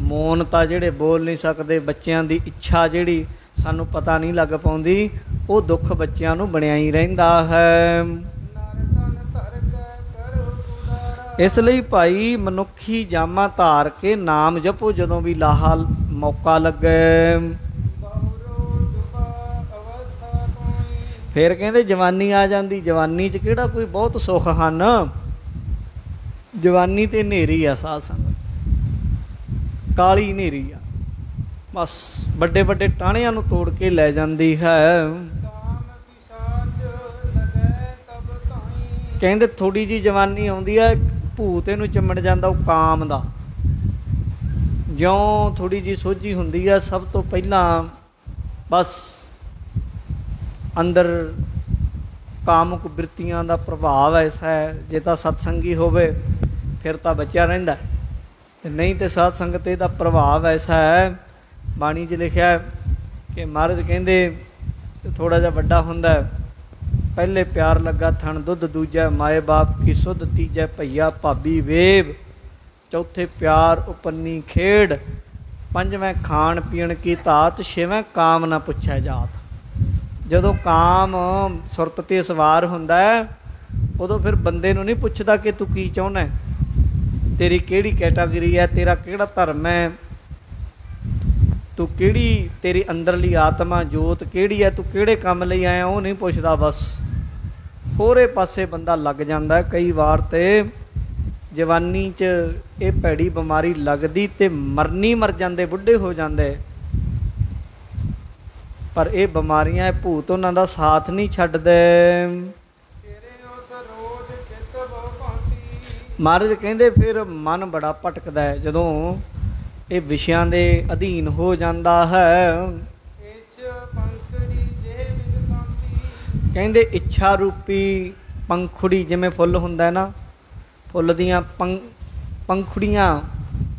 ਮੌਨਤਾ, ਜਿਹੜੇ ਬੋਲ ਨਹੀਂ ਸਕਦੇ, ਬੱਚਿਆਂ ਦੀ ਇੱਛਾ ਜਿਹੜੀ ਸਾਨੂੰ ਪਤਾ ਨਹੀਂ ਲੱਗ ਪਾਉਂਦੀ, ਉਹ ਦੁੱਖ ਬੱਚਿਆਂ ਨੂੰ ਬਣਿਆ ਹੀ ਰਹਿੰਦਾ ਹੈ। ਇਸ ਲਈ ਭਾਈ ਮਨੁੱਖੀ ਜਾਮਾ ਧਾਰ ਕੇ ਨਾਮ ਜਪੋ ਜਦੋਂ ਵੀ ਲਾਹਾ ਮੌਕਾ ਲੱਗੇ। ਫਿਰ ਕਹਿੰਦੇ ਜਵਾਨੀ ਆ ਜਾਂਦੀ, ਜਵਾਨੀ 'ਚ ਕਿਹੜਾ ਕੋਈ ਬਹੁਤ ਸੁੱਖ ਹਨ। ਜਵਾਨੀ ਤੇ ਹਨੇਰੀ ਆ ਸਾਧ ਸੰਗਤ, ਕਾਲੀ ਹਨੇਰੀ ਆ, ਬਸ ਵੱਡੇ ਵੱਡੇ ਟਾਹਣਿਆਂ ਨੂੰ ਤੋੜ ਕੇ ਲੈ ਜਾਂਦੀ ਹੈ। ਕਹਿੰਦੇ ਥੋੜੀ ਜਿਹੀ ਜਵਾਨੀ ਆਉਂਦੀ ਹੈ, ਭੂਤ ਇਹਨੂੰ ਚਿੰਮੜ ਜਾਂਦਾ, ਉਹ ਕਾਮ ਦਾ। ਜਿਉਂ ਥੋੜੀ ਜਿਹੀ ਸੋਝੀ ਹੁੰਦੀ ਹੈ, ਸਭ ਤੋਂ ਪਹਿਲਾਂ ਬਸ ਅੰਦਰ ਕਾਮੁਕ ਬਿਰਤੀਆਂ ਦਾ ਪ੍ਰਭਾਵ ਐਸਾ ਹੈ। ਜੇ ਤਾਂ ਸਤਸੰਗੀ ਹੋਵੇ ਫਿਰ ਤਾਂ ਬਚਿਆ ਰਹਿੰਦਾ, ਤੇ ਨਹੀਂ ਤੇ ਸਾਧ ਸੰਗਤ ਇਹਦਾ ਪ੍ਰਭਾਵ ਐਸਾ ਹੈ। ਬਾਣੀ 'ਚ ਲਿਖਿਆ ਕਿ ਮਹਾਰਾਜ ਕਹਿੰਦੇ ਥੋੜ੍ਹਾ ਜਿਹਾ ਵੱਡਾ ਹੁੰਦਾ, ਪਹਿਲੇ ਪਿਆਰ ਲੱਗਾ ਥਣ ਦੁੱਧ, ਦੂਜਾ ਮਾਏ ਬਾਪ ਕੀ ਸੁੱਧ, ਤੀਜਾ ਭਈਆ ਭਾਬੀ ਵੇਬ, ਚੌਥੇ ਪਿਆਰ ਉਪੰਨੀ ਖੇਡ, ਪੰਜਵੇਂ ਖਾਣ ਪੀਣ ਕੀ ਧਾਤ, ਛੇਵੇਂ ਕਾਮ ਨਾ ਪੁੱਛਿਆ ਜਾਤ। ਜਦੋਂ ਕਾਮ ਸੁਰਤ 'ਤੇ ਸਵਾਰ ਹੁੰਦਾ ਉਦੋਂ ਫਿਰ ਬੰਦੇ ਨੂੰ ਨਹੀਂ ਪੁੱਛਦਾ ਕਿ ਤੂੰ ਕੀ ਚਾਹੁੰਦਾ, ਤੇਰੀ ਕਿਹੜੀ ਕੈਟਾਗਰੀ ਹੈ, ਤੇਰਾ ਕਿਹੜਾ ਧਰਮ ਹੈ, ਤੂੰ ਕਿਹੜੀ, ਤੇਰੀ ਅੰਦਰਲੀ ਆਤਮਾ ਜੋਤ ਕਿਹੜੀ ਹੈ, ਤੂੰ ਕਿਹੜੇ ਕੰਮ ਲਈ ਆਇਆ, ਉਹ ਨਹੀਂ ਪੁੱਛਦਾ। ਬਸ ਹੋਰੇ ਪਾਸੇ ਬੰਦਾ ਲੱਗ ਜਾਂਦਾ। ਕਈ ਵਾਰ ਤੇ ਜਵਾਨੀ 'ਚ ਇਹ ਭੈੜੀ ਬਿਮਾਰੀ ਲੱਗਦੀ ਤੇ ਮਰਨੀ ਮਰ ਜਾਂਦੇ, ਬੁੱਢੇ ਹੋ ਜਾਂਦੇ, ਪਰ ਇਹ ਬਿਮਾਰੀਆਂ, ਇਹ ਭੂਤ ਉਹਨਾਂ ਦਾ ਸਾਥ ਨਹੀਂ ਛੱਡਦੇ। ਮਹਾਰਾਜ ਕਹਿੰਦੇ ਫਿਰ ਮਨ ਬੜਾ ਭਟਕਦਾ ਹੈ ਜਦੋਂ ਇਹ ਵਿਸ਼ਿਆਂ ਦੇ ਅਧੀਨ ਹੋ ਜਾਂਦਾ ਹੈ। ਕਹਿੰਦੇ ਇੱਛਾ ਰੂਪੀ ਪੰਖੁੜੀ, ਜਿਵੇਂ ਫੁੱਲ ਹੁੰਦਾ ਨਾ, ਫੁੱਲ ਦੀਆਂ ਪੰਖੁੜੀਆਂ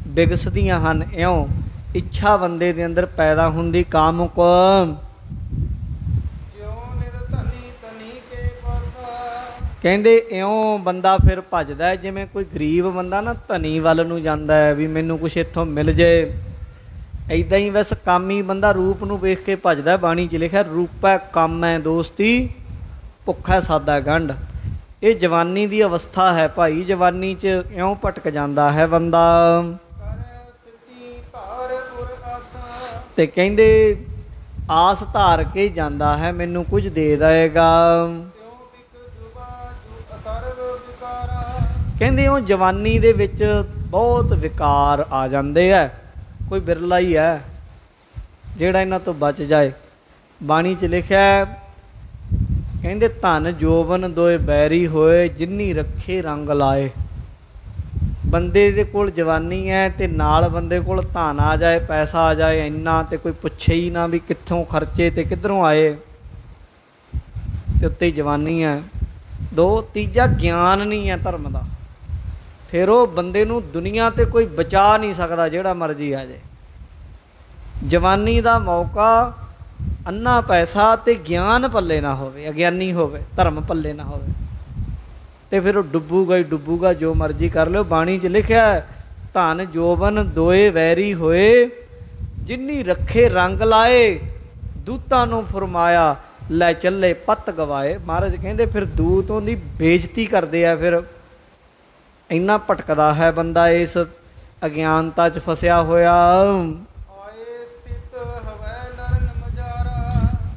ਵਿਗਸਦੀਆਂ ਹਨ, ਇਉਂ ਇੱਛਾ ਬੰਦੇ ਦੇ ਅੰਦਰ ਪੈਦਾ ਹੁੰਦੀ ਕਾਮੁਕ। ਕਹਿੰਦੇ ਇਉਂ ਬੰਦਾ ਫਿਰ ਭੱਜਦਾ, ਜਿਵੇਂ ਕੋਈ ਗਰੀਬ ਬੰਦਾ ਨਾ ਧਨੀ ਵੱਲ ਨੂੰ ਜਾਂਦਾ ਹੈ ਵੀ ਮੈਨੂੰ ਕੁਛ ਇੱਥੋਂ ਮਿਲ ਜੇ, ਇੱਦਾਂ ਹੀ ਬਸ ਕਾਮੀ ਬੰਦਾ ਰੂਪ ਨੂੰ ਵੇਖ ਕੇ ਭੱਜਦਾ। ਬਾਣੀ 'ਚ ਲਿਖਿਆ ਰੂਪੈ ਕੰਮ ਹੈ ਦੋਸਤੀ, ਭੁੱਖਾ ਸਾਦਾ ਗੰਢ। ਇਹ ਜਵਾਨੀ ਦੀ ਅਵਸਥਾ ਹੈ ਭਾਈ, ਜਵਾਨੀ 'ਚ ਇਉਂ ਭਟਕ ਜਾਂਦਾ ਹੈ ਬੰਦਾ। ਤੇ ਕਹਿੰਦੇ ਆਸ ਧਾਰ ਕੇ ਜਾਂਦਾ ਹੈ ਮੈਨੂੰ ਕੁਝ ਦੇ ਦੇਵੇਗਾ। ਕਹਿੰਦੇ ਉਹ ਜਵਾਨੀ ਦੇ ਵਿੱਚ ਬਹੁਤ ਵਿਕਾਰ ਆ ਜਾਂਦੇ ਹੈ, ਕੋਈ ਬਿਰਲਾ ਹੀ ਹੈ ਜਿਹੜਾ ਇਹਨਾਂ ਤੋਂ ਬਚ ਜਾਏ। ਬਾਣੀ 'ਚ ਲਿਖਿਆ ਕਹਿੰਦੇ ਧਨ ਜੋਬਨ ਦੋਏ ਬੈਰੀ ਹੋਏ, ਜਿੰਨੀ ਰੱਖੇ ਰੰਗ ਲਾਏ। ਬੰਦੇ ਦੇ ਕੋਲ ਜਵਾਨੀ ਹੈ ਤੇ ਨਾਲ ਬੰਦੇ ਕੋਲ ਧਨ ਆ ਜਾਏ, ਪੈਸਾ ਆ ਜਾਏ ਇੰਨਾ, ਤੇ ਕੋਈ ਪੁੱਛੇ ਹੀ ਨਾ ਵੀ ਕਿੱਥੋਂ ਖਰਚੇ ਤੇ ਕਿੱਧਰੋਂ ਆਏ, ਤੇ ਉੱਤੇ ਜਵਾਨੀ ਹੈ। ਦੋ, ਤੀਜਾ ਗਿਆਨ ਨਹੀਂ ਹੈ ਧਰਮ ਦਾ, ਫਿਰ ਉਹ ਬੰਦੇ ਨੂੰ ਦੁਨੀਆ 'ਤੇ ਕੋਈ ਬਚਾ ਨਹੀਂ ਸਕਦਾ, ਜਿਹੜਾ ਮਰਜ਼ੀ ਆ ਜਾਏ। ਜਵਾਨੀ ਦਾ ਮੌਕਾ, ਅੰਨਾ ਪੈਸਾ ਤੇ ਗਿਆਨ ਪੱਲੇ ਨਾ ਹੋਵੇ, ਅਗਿਆਨੀ ਹੋਵੇ, ਧਰਮ ਪੱਲੇ ਨਾ ਹੋਵੇ, ਤੇ ਫਿਰ ਉਹ ਡੁੱਬੂਗਾ ਹੀ ਡੁੱਬੂਗਾ, ਜੋ ਮਰਜ਼ੀ ਕਰ ਲਿਓ। ਬਾਣੀ 'ਚ ਲਿਖਿਆ ਧਨ ਜੋਬਨ ਦੋਏ ਵੈਰੀ ਹੋਏ, ਜਿੰਨੀ ਰੱਖੇ ਰੰਗ ਲਾਏ, ਦੂਤਾਂ ਨੂੰ ਫਰਮਾਇਆ ਲੈ ਚੱਲੇ ਪੱਤ ਗਵਾਏ। ਮਹਾਰਾਜ ਕਹਿੰਦੇ ਫਿਰ ਦੂਤ ਉਹਦੀ ਬੇਇੱਜ਼ਤੀ ਕਰਦੇ ਆ, ਫਿਰ ਇੰਨਾ ਭਟਕਦਾ ਹੈ ਬੰਦਾ ਇਸ ਅਗਿਆਨਤਾ 'ਚ ਫਸਿਆ ਹੋਇਆ।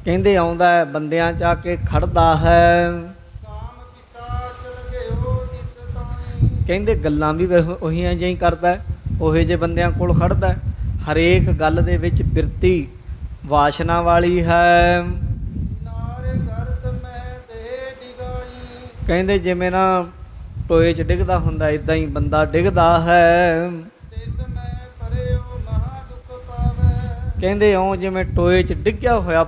ਕਹਿੰਦੇ ਆਉਂਦਾ ਹੈ ਬੰਦਿਆਂ 'ਚ ਆ ਕੇ ਖੜਦਾ ਹੈ। ਕਹਿੰਦੇ ਗੱਲਾਂ ਵੀ ਉਹੀਆਂ ਜਿਹੀਆਂ ਕਰਦਾ, ਉਹੇ ਜਿਹੇ ਬੰਦਿਆਂ ਕੋਲ ਖੜਦਾ। ਹਰੇਕ ਗੱਲ ਦੇ ਵਿੱਚ ਬਿਰਤੀ ਵਾਸ਼ਨਾ ਵਾਲੀ ਹੈ। ਕਹਿੰਦੇ ਜਿਵੇਂ ਨਾ ਟੋਏ 'ਚ ਡਿੱਗਦਾ ਹੁੰਦਾ, ਇੱਦਾਂ ਹੀ ਬੰਦਾ ਡਿੱਗਦਾ ਹੈ। ਕਹਿੰਦੇ ਇਉਂ ਜਿਵੇਂ ਟੋਏ 'ਚ ਡਿੱਗਿਆ ਹੋਇਆ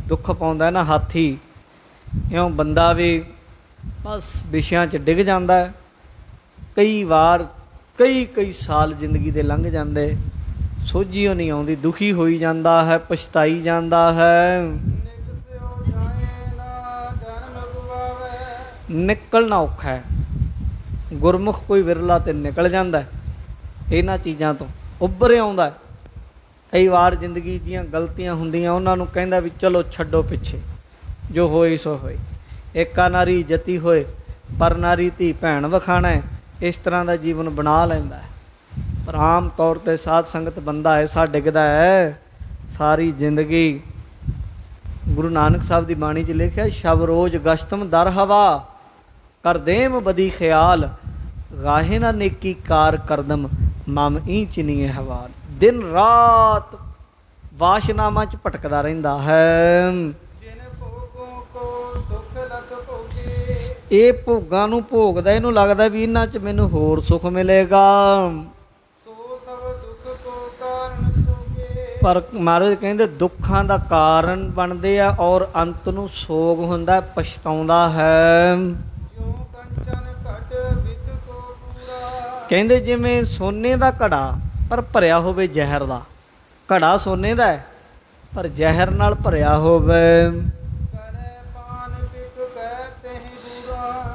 ਦੁੱਖ ਪਾਉਂਦਾ ਨਾ ਹਾਥੀ, ਇਉਂ ਬੰਦਾ ਵੀ ਬਸ ਵਿਸ਼ਿਆਂ 'ਚ ਡਿੱਗ ਜਾਂਦਾ। ਕਈ ਵਾਰ ਕਈ ਸਾਲ ਜ਼ਿੰਦਗੀ ਦੇ ਲੰਘ ਜਾਂਦੇ, ਸੋਝੀ ਓ ਨਹੀਂ ਆਉਂਦੀ, ਦੁਖੀ ਹੋਈ ਜਾਂਦਾ ਹੈ, ਪਛਤਾਈ ਜਾਂਦਾ ਹੈ। ਨਿਕਲਣਾ ਔਖਾ ਹੈ। ਗੁਰਮੁਖ ਕੋਈ ਵਿਰਲਾ ਤੇ ਨਿਕਲ ਜਾਂਦਾ ਇਹਨਾਂ ਚੀਜ਼ਾਂ ਤੋਂ, ਉੱਭਰ ਆਉਂਦਾ। ਕਈ ਵਾਰ ਜ਼ਿੰਦਗੀ ਦੀਆਂ ਗਲਤੀਆਂ ਹੁੰਦੀਆਂ, ਉਹਨਾਂ ਨੂੰ ਕਹਿੰਦਾ ਵੀ ਚਲੋ ਛੱਡੋ ਪਿੱਛੇ, ਜੋ ਹੋਈ ਸੋ ਹੋਈ। ਏਕਾ ਨਾਰੀ ਜਤੀ ਹੋਏ, ਪਰ ਨਾਰੀ ਧੀ ਭੈਣ ਵਖਾਣਾ। ਇਸ ਤਰ੍ਹਾਂ ਦਾ ਜੀਵਨ ਬਣਾ ਲੈਂਦਾ ਹੈ। ਪਰ ਆਮ ਤੌਰ 'ਤੇ ਸਾਧ ਸੰਗਤ ਬੰਦਾ ਐਸਾ ਡਿੱਗਦਾ ਹੈ ਸਾਰੀ ਜ਼ਿੰਦਗੀ। ਗੁਰੂ ਨਾਨਕ ਸਾਹਿਬ ਦੀ ਬਾਣੀ 'ਚ ਲਿਖਿਆ, ਸ਼ਬ ਰੋਜ਼ ਗਸ਼ਤਮ ਦਰ ਹਵਾ, ਕਰਦੇਮ ਬਦੀ ਖਿਆਲ, ਗਾਹੇ ਨਾ ਨੇਕੀ ਕਾਰ ਕਰਦਮ, ਮਮ ਈ ਚਿਨੀਏ ਹਵਾਲ। ਦਿਨ ਰਾਤ ਵਾਸ਼ਨਾਵਾਂ 'ਚ ਭਟਕਦਾ ਰਹਿੰਦਾ ਹੈ। ਇਹ ਭੋਗਾਂ ਨੂੰ ਭੋਗਦਾ, ਇਹਨੂੰ ਲੱਗਦਾ ਵੀ ਇਹਨਾਂ 'ਚ ਮੈਨੂੰ ਹੋਰ ਸੁੱਖ ਮਿਲੇਗਾ। ਪਰ ਮਹਾਰਾਜ ਕਹਿੰਦੇ ਦੁੱਖਾਂ ਦਾ ਕਾਰਨ ਬਣਦੇ ਆ, ਔਰ ਅੰਤ ਨੂੰ ਸੋਗ ਹੁੰਦਾ, ਪਛਤਾਉਂਦਾ ਹੈ। ਕਹਿੰਦੇ ਜਿਵੇਂ ਸੋਨੇ ਦਾ ਘੜਾ ਪਰ ਭਰਿਆ ਹੋਵੇ ਜ਼ਹਿਰ ਦਾ। ਘੜਾ ਸੋਨੇ ਦਾ ਹੈ ਪਰ ਜ਼ਹਿਰ ਨਾਲ ਭਰਿਆ ਹੋਵੇ।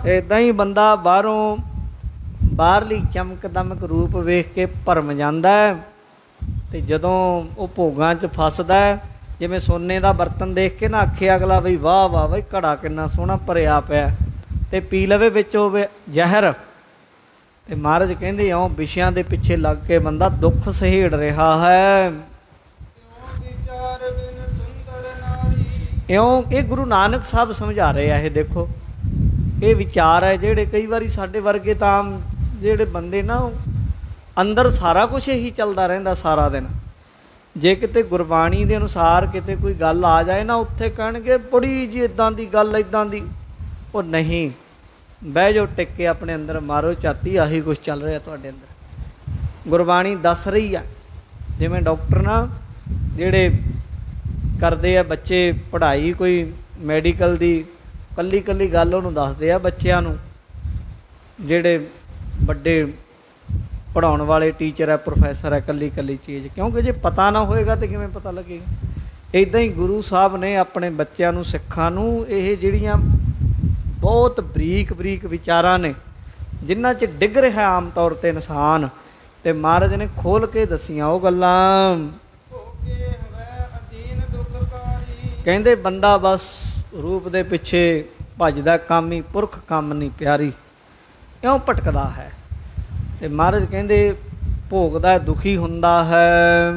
ਇੱਦਾਂ ਹੀ ਬੰਦਾ ਬਾਹਰੋਂ ਬਾਹਰਲੀ ਚਮਕ ਦਮਕ ਰੂਪ ਵੇਖ ਕੇ ਭਰਮ ਜਾਂਦਾ ਹੈ, ਅਤੇ ਜਦੋਂ ਉਹ ਭੋਗਾਂ 'ਚ ਫਸਦਾ, ਜਿਵੇਂ ਸੋਨੇ ਦਾ ਬਰਤਨ ਦੇਖ ਕੇ ਨਾ ਆਖੇ ਅਗਲਾ ਬਈ ਵਾਹ ਵਾਹ ਬਈ ਘੜਾ ਕਿੰਨਾ ਸੋਹਣਾ ਭਰਿਆ ਪਿਆ, ਅਤੇ ਪੀ ਲਵੇ ਵਿੱਚ ਹੋਵੇ ਜ਼ਹਿਰ। ਅਤੇ ਮਹਾਰਾਜ ਕਹਿੰਦੇ ਇਉਂ ਵਿਸ਼ਿਆਂ ਦੇ ਪਿੱਛੇ ਲੱਗ ਕੇ ਬੰਦਾ ਦੁੱਖ ਸਹੇੜ ਰਿਹਾ ਹੈ। ਇਉਂ ਇਹ ਗੁਰੂ ਨਾਨਕ ਸਾਹਿਬ ਸਮਝਾ ਰਹੇ ਆ। ਇਹ ਦੇਖੋ, ਇਹ ਵਿਚਾਰ ਹੈ ਜਿਹੜੇ ਕਈ ਵਾਰੀ ਸਾਡੇ ਵਰਗੇ ਤਾਂ ਜਿਹੜੇ ਬੰਦੇ ਨਾ ਅੰਦਰ ਸਾਰਾ ਕੁਛ ਇਹੀ ਚੱਲਦਾ ਰਹਿੰਦਾ ਸਾਰਾ ਦਿਨ। ਜੇ ਕਿਤੇ ਗੁਰਬਾਣੀ ਦੇ ਅਨੁਸਾਰ ਕਿਤੇ ਕੋਈ ਗੱਲ ਆ ਜਾਏ ਨਾ, ਉੱਥੇ ਕਹਿਣਗੇ ਬੜੀ ਜੀ ਇੱਦਾਂ ਦੀ ਗੱਲ, ਇੱਦਾਂ ਦੀ। ਉਹ ਨਹੀਂ, ਬਹਿ ਜਾਓ ਟਿਕ ਕੇ ਆਪਣੇ ਅੰਦਰ, ਮਾਰੋ ਝਾਤੀ, ਆਹੀ ਕੁਛ ਚੱਲ ਰਿਹਾ ਤੁਹਾਡੇ ਅੰਦਰ। ਗੁਰਬਾਣੀ ਦੱਸ ਰਹੀ ਆ। ਜਿਵੇਂ ਡਾਕਟਰ ਨਾ ਜਿਹੜੇ ਕਰਦੇ ਆ ਬੱਚੇ ਪੜ੍ਹਾਈ, ਕੋਈ ਮੈਡੀਕਲ ਦੀ ਕੱਲੀ ਕੱਲੀ ਗੱਲ ਉਹਨੂੰ ਦੱਸਦੇ ਆ ਬੱਚਿਆਂ ਨੂੰ। ਜਿਹੜੇ ਵੱਡੇ ਪੜ੍ਹਾਉਣ ਵਾਲੇ ਟੀਚਰ ਹੈ, ਪ੍ਰੋਫੈਸਰ ਹੈ, ਕੱਲੀ ਕੱਲੀ ਚੀਜ਼, ਕਿਉਂਕਿ ਜੇ ਪਤਾ ਨਾ ਹੋਏਗਾ ਤਾਂ ਕਿਵੇਂ ਪਤਾ ਲੱਗੇਗਾ। ਇੱਦਾਂ ਹੀ ਗੁਰੂ ਸਾਹਿਬ ਨੇ ਆਪਣੇ ਬੱਚਿਆਂ ਨੂੰ, ਸਿੱਖਾਂ ਨੂੰ, ਇਹ ਜਿਹੜੀਆਂ ਬਹੁਤ ਬਰੀਕ ਬਰੀਕ ਵਿਚਾਰਾਂ ਨੇ ਜਿਨ੍ਹਾਂ 'ਚ ਡਿੱਗ ਰਿਹਾ ਆਮ ਤੌਰ 'ਤੇ ਇਨਸਾਨ, ਅਤੇ ਮਹਾਰਾਜ ਨੇ ਖੋਲ੍ਹ ਕੇ ਦੱਸੀਆਂ ਉਹ ਗੱਲਾਂ। ਕਹਿੰਦੇ ਬੰਦਾ ਬਸ ਰੂਪ ਦੇ ਪਿੱਛੇ ਭੱਜਦਾ, ਕਾਮੀ ਪੁਰਖ ਕੰਮ ਨਹੀਂ ਪਿਆਰੀ, ਇਉਂ ਭਟਕਦਾ ਹੈ। ਅਤੇ ਮਹਾਰਾਜ ਕਹਿੰਦੇ ਭੋਗਦਾ, ਦੁਖੀ ਹੁੰਦਾ ਹੈ।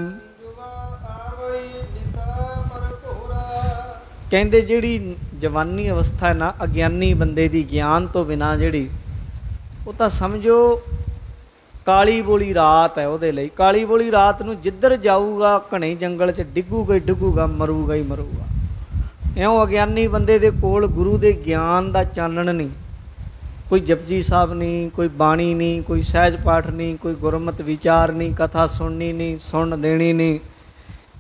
ਕਹਿੰਦੇ ਜਿਹੜੀ ਜਵਾਨੀ ਅਵਸਥਾ ਹੈ ਨਾ, ਅਗਿਆਨੀ ਬੰਦੇ ਦੀ, ਗਿਆਨ ਤੋਂ ਬਿਨਾਂ ਜਿਹੜੀ, ਉਹ ਤਾਂ ਸਮਝੋ ਕਾਲੀ ਬੋਲੀ ਰਾਤ ਹੈ ਉਹਦੇ ਲਈ। ਕਾਲੀ ਬੋਲੀ ਰਾਤ ਨੂੰ ਜਿੱਧਰ ਜਾਊਗਾ ਘਣੇ ਜੰਗਲ 'ਚ ਡਿੱਗੂਗਾ ਹੀ ਡਿੱਗੂਗਾ, ਮਰੂਗਾ ਹੀ ਮਰੂਗਾ। ਇਉਂ ਅਗਿਆਨੀ ਬੰਦੇ ਦੇ ਕੋਲ ਗੁਰੂ ਦੇ ਗਿਆਨ ਦਾ ਚਾਨਣ ਨਹੀਂ, ਕੋਈ ਜਪਜੀ ਸਾਹਿਬ ਨਹੀਂ, ਕੋਈ ਬਾਣੀ ਨਹੀਂ, ਕੋਈ ਸਹਿਜ ਪਾਠ ਨਹੀਂ, ਕੋਈ ਗੁਰਮਤਿ ਵਿਚਾਰ ਨਹੀਂ, ਕਥਾ ਸੁਣਨੀ ਨਹੀਂ, ਸੁਣ ਦੇਣੀ ਨਹੀਂ।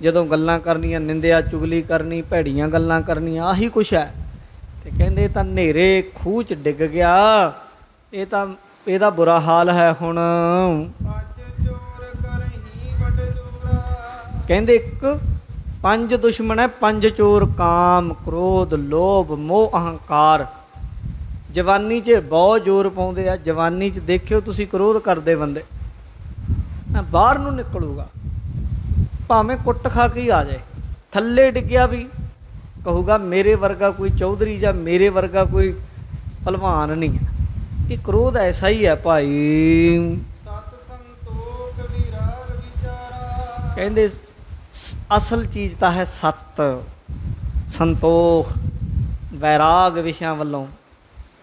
ਜਦੋਂ ਗੱਲਾਂ ਕਰਨੀਆਂ ਨਿੰਦਿਆ ਚੁਗਲੀ ਕਰਨੀ, ਭੈੜੀਆਂ ਗੱਲਾਂ ਕਰਨੀਆਂ, ਆਹੀ ਕੁਛ ਹੈ। ਅਤੇ ਕਹਿੰਦੇ ਤਾਂ ਹਨੇਰੇ ਖੂਹ 'ਚ ਡਿੱਗ ਗਿਆ, ਇਹ ਤਾਂ ਇਹਦਾ ਬੁਰਾ ਹਾਲ ਹੈ ਹੁਣ। ਕਹਿੰਦੇ ਇੱਕ ਪੰਜ ਦੁਸ਼ਮਣ ਹੈ, ਪੰਜ ਚੋਰ, ਕਾਮ, ਕ੍ਰੋਧ, ਲੋਭ, ਮੋਹ, ਅਹੰਕਾਰ। ਜਵਾਨੀ 'ਚ ਬਹੁਤ ਜ਼ੋਰ ਪਾਉਂਦੇ ਆ। ਜਵਾਨੀ 'ਚ ਦੇਖਿਓ ਤੁਸੀਂ ਕ੍ਰੋਧ ਕਰਦੇ ਬੰਦੇ, ਬਾਹਰ ਨੂੰ ਨਿਕਲੂਗਾ, ਭਾਵੇਂ ਕੁੱਟ ਖਾ ਕੇ ਹੀ ਆ ਜਾਏ, ਥੱਲੇ ਡਿੱਗਿਆ ਵੀ ਕਹੂਗਾ ਮੇਰੇ ਵਰਗਾ ਕੋਈ ਚੌਧਰੀ ਜਾਂ ਮੇਰੇ ਵਰਗਾ ਕੋਈ ਭਲਵਾਨ ਨਹੀਂ ਹੈ। ये क्रोध ऐसा ही है भाई। कहते असल चीज़ तो है सत, संतोख, वैराग विषयां वालों,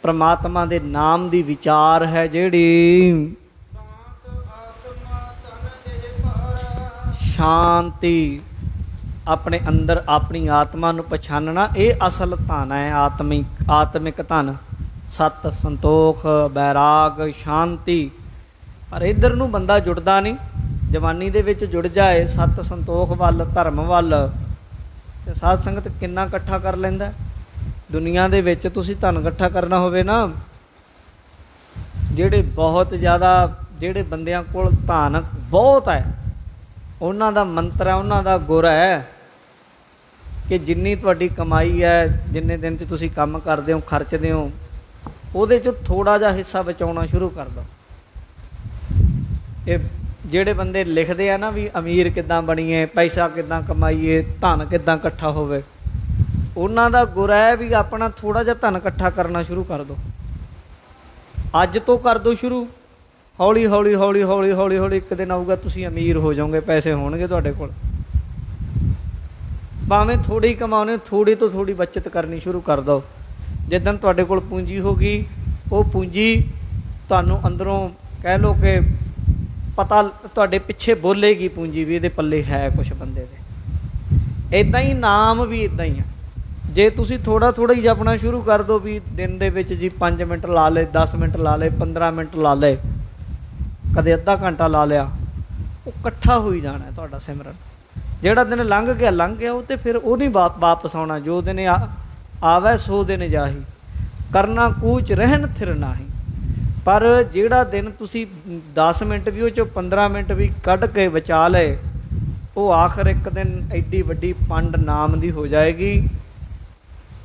परमात्मा दे नाम दी विचार है जिहड़ी शांति, अपने अंदर अपनी आत्मा नूं पछानना, ये असल धन है, आत्मिक धन। सत, संतोख, बैराग, शांति। पर इधर नूं बंदा जुड़दा नहीं। जवानी दे विच जुड़ जाए सत संतोख वल, धर्म वल, ते साध संगत किन्ना इकट्ठा कर लैंदा। दुनिया दे विच तुसीं धन इकट्ठा करना होवे ना, जिहड़े बहुत ज़्यादा, जिहड़े बंदियां कोल धन बहुत है, उन्हां दा मंत्र है, उन्हां दा गुर है कि जिन्नी तुहाडी कमाई है, जिन्ने दिन च तुसीं काम करदे हो, खर्चदे हो, ਉਹਦੇ 'ਚੋਂ थोड़ा ਜਿਹਾ ਹਿੱਸਾ ਬਚਾਉਣਾ ਸ਼ੁਰੂ ਕਰ ਦਿਓ। ਇਹ ਜਿਹੜੇ ਬੰਦੇ ਲਿਖਦੇ ਆ ਨਾ ਵੀ ਅਮੀਰ ਕਿੱਦਾਂ ਬਣੀਏ, ਪੈਸਾ ਕਿੱਦਾਂ ਕਮਾਈਏ, ਧਨ ਕਿੱਦਾਂ ਇਕੱਠਾ ਹੋਵੇ, ਉਹਨਾਂ ਦਾ ਗੁਰ ਹੈ ਵੀ ਆਪਣਾ ਥੋੜ੍ਹਾ ਜਿਹਾ ਧਨ ਇਕੱਠਾ ਕਰਨਾ ਸ਼ੁਰੂ ਕਰ ਦਿਓ। ਅੱਜ ਤੋਂ ਕਰ ਦਿਓ ਸ਼ੁਰੂ, ਹੌਲੀ ਹੌਲੀ ਹੌਲੀ ਹੌਲੀ ਹੌਲੀ ਹੌਲੀ ਇੱਕ ਦਿਨ ਆਊਗਾ ਤੁਸੀਂ ਅਮੀਰ ਹੋ ਜਾਓਗੇ, ਪੈਸੇ ਹੋਣਗੇ ਤੁਹਾਡੇ ਕੋਲ। ਭਾਵੇਂ ਥੋੜ੍ਹੀ ਕਮਾਉਣੇ, ਥੋੜ੍ਹੀ ਤੋਂ ਥੋੜ੍ਹੀ ਬੱਚਤ ਕਰਨੀ ਸ਼ੁਰੂ ਕਰ ਦਿਓ। ਜਿੱਦਣ ਤੁਹਾਡੇ ਕੋਲ ਪੂੰਜੀ ਹੋ ਗਈ, ਉਹ ਪੂੰਜੀ ਤੁਹਾਨੂੰ ਅੰਦਰੋਂ ਕਹਿ ਲਓ ਕਿ ਪਤਾ ਤੁਹਾਡੇ ਪਿੱਛੇ ਬੋਲੇਗੀ ਪੂੰਜੀ ਵੀ ਇਹਦੇ ਪੱਲੇ ਹੈ ਕੁਛ ਬੰਦੇ ਦੇ। ਇੱਦਾਂ ਹੀ ਨਾਮ ਵੀ ਇੱਦਾਂ ਹੀ ਆ। ਜੇ ਤੁਸੀਂ ਥੋੜ੍ਹਾ ਥੋੜ੍ਹਾ ਹੀ ਜਪਣਾ ਸ਼ੁਰੂ ਕਰ ਦਿਓ ਵੀ ਦਿਨ ਦੇ ਵਿੱਚ ਜੀ 5 ਮਿੰਟ ਲਾ ਲਏ, 10 ਮਿੰਟ ਲਾ ਲਏ, 15 ਮਿੰਟ ਲਾ ਲਏ, ਕਦੇ ਅੱਧਾ ਘੰਟਾ ਲਾ ਲਿਆ, ਉਹ ਇਕੱਠਾ ਹੋਈ ਜਾਣਾ ਤੁਹਾਡਾ ਸਿਮਰਨ। ਜਿਹੜਾ ਦਿਨ ਲੰਘ ਗਿਆ ਉਹ ਤਾਂ ਫਿਰ ਉਹ ਨਹੀਂ ਵਾਪਸ ਆਉਣਾ। ਜੋ ਦਿਨ ਆਵੈ ਸੋ ਦਿਨ ਜਾਹੀ, ਕਰਨਾ ਕੂਚ ਰਹਿਣ ਥਿਰ ਨਾਹੀ। ਪਰ ਜਿਹੜਾ ਦਿਨ ਤੁਸੀਂ 10 ਮਿੰਟ ਵੀ ਉਹ 'ਚੋਂ 15 ਮਿੰਟ ਵੀ ਕੱਢ ਕੇ ਬਚਾ ਲਏ, ਉਹ ਆਖਰ ਇੱਕ ਦਿਨ ਐਡੀ ਵੱਡੀ ਪੰਡ ਨਾਮ ਦੀ ਹੋ ਜਾਏਗੀ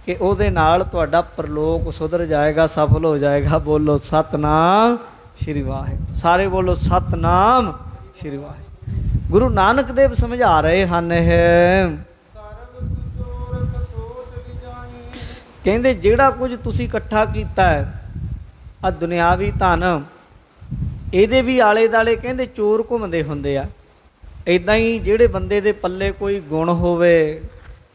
ਕਿ ਉਹਦੇ ਨਾਲ ਤੁਹਾਡਾ ਪ੍ਰਲੋਕ ਸੁਧਰ ਜਾਏਗਾ, ਸਫਲ ਹੋ ਜਾਏਗਾ। ਬੋਲੋ ਸਤਨਾਮ ਸ਼੍ਰੀ ਵਾਹਿਗੁਰੂ। ਸਾਰੇ ਬੋਲੋ ਸਤਨਾਮ ਸ਼੍ਰੀ ਵਾਹਿਗੁਰੂ। ਗੁਰੂ ਨਾਨਕ ਦੇਵ ਸਮਝਾ ਰਹੇ ਹਨ ਇਹ, ਕਹਿੰਦੇ ਜਿਹੜਾ ਕੁਝ ਤੁਸੀਂ ਇਕੱਠਾ ਕੀਤਾ ਹੈ, ਆ ਦੁਨਿਆਵੀ ਧਨ, ਇਹਦੇ ਵੀ ਆਲੇ ਦੁਆਲੇ ਕਹਿੰਦੇ ਚੋਰ ਘੁੰਮਦੇ ਹੁੰਦੇ ਆ। ਇੱਦਾਂ ਹੀ ਜਿਹੜੇ ਬੰਦੇ ਦੇ ਪੱਲੇ ਕੋਈ ਗੁਣ ਹੋਵੇ,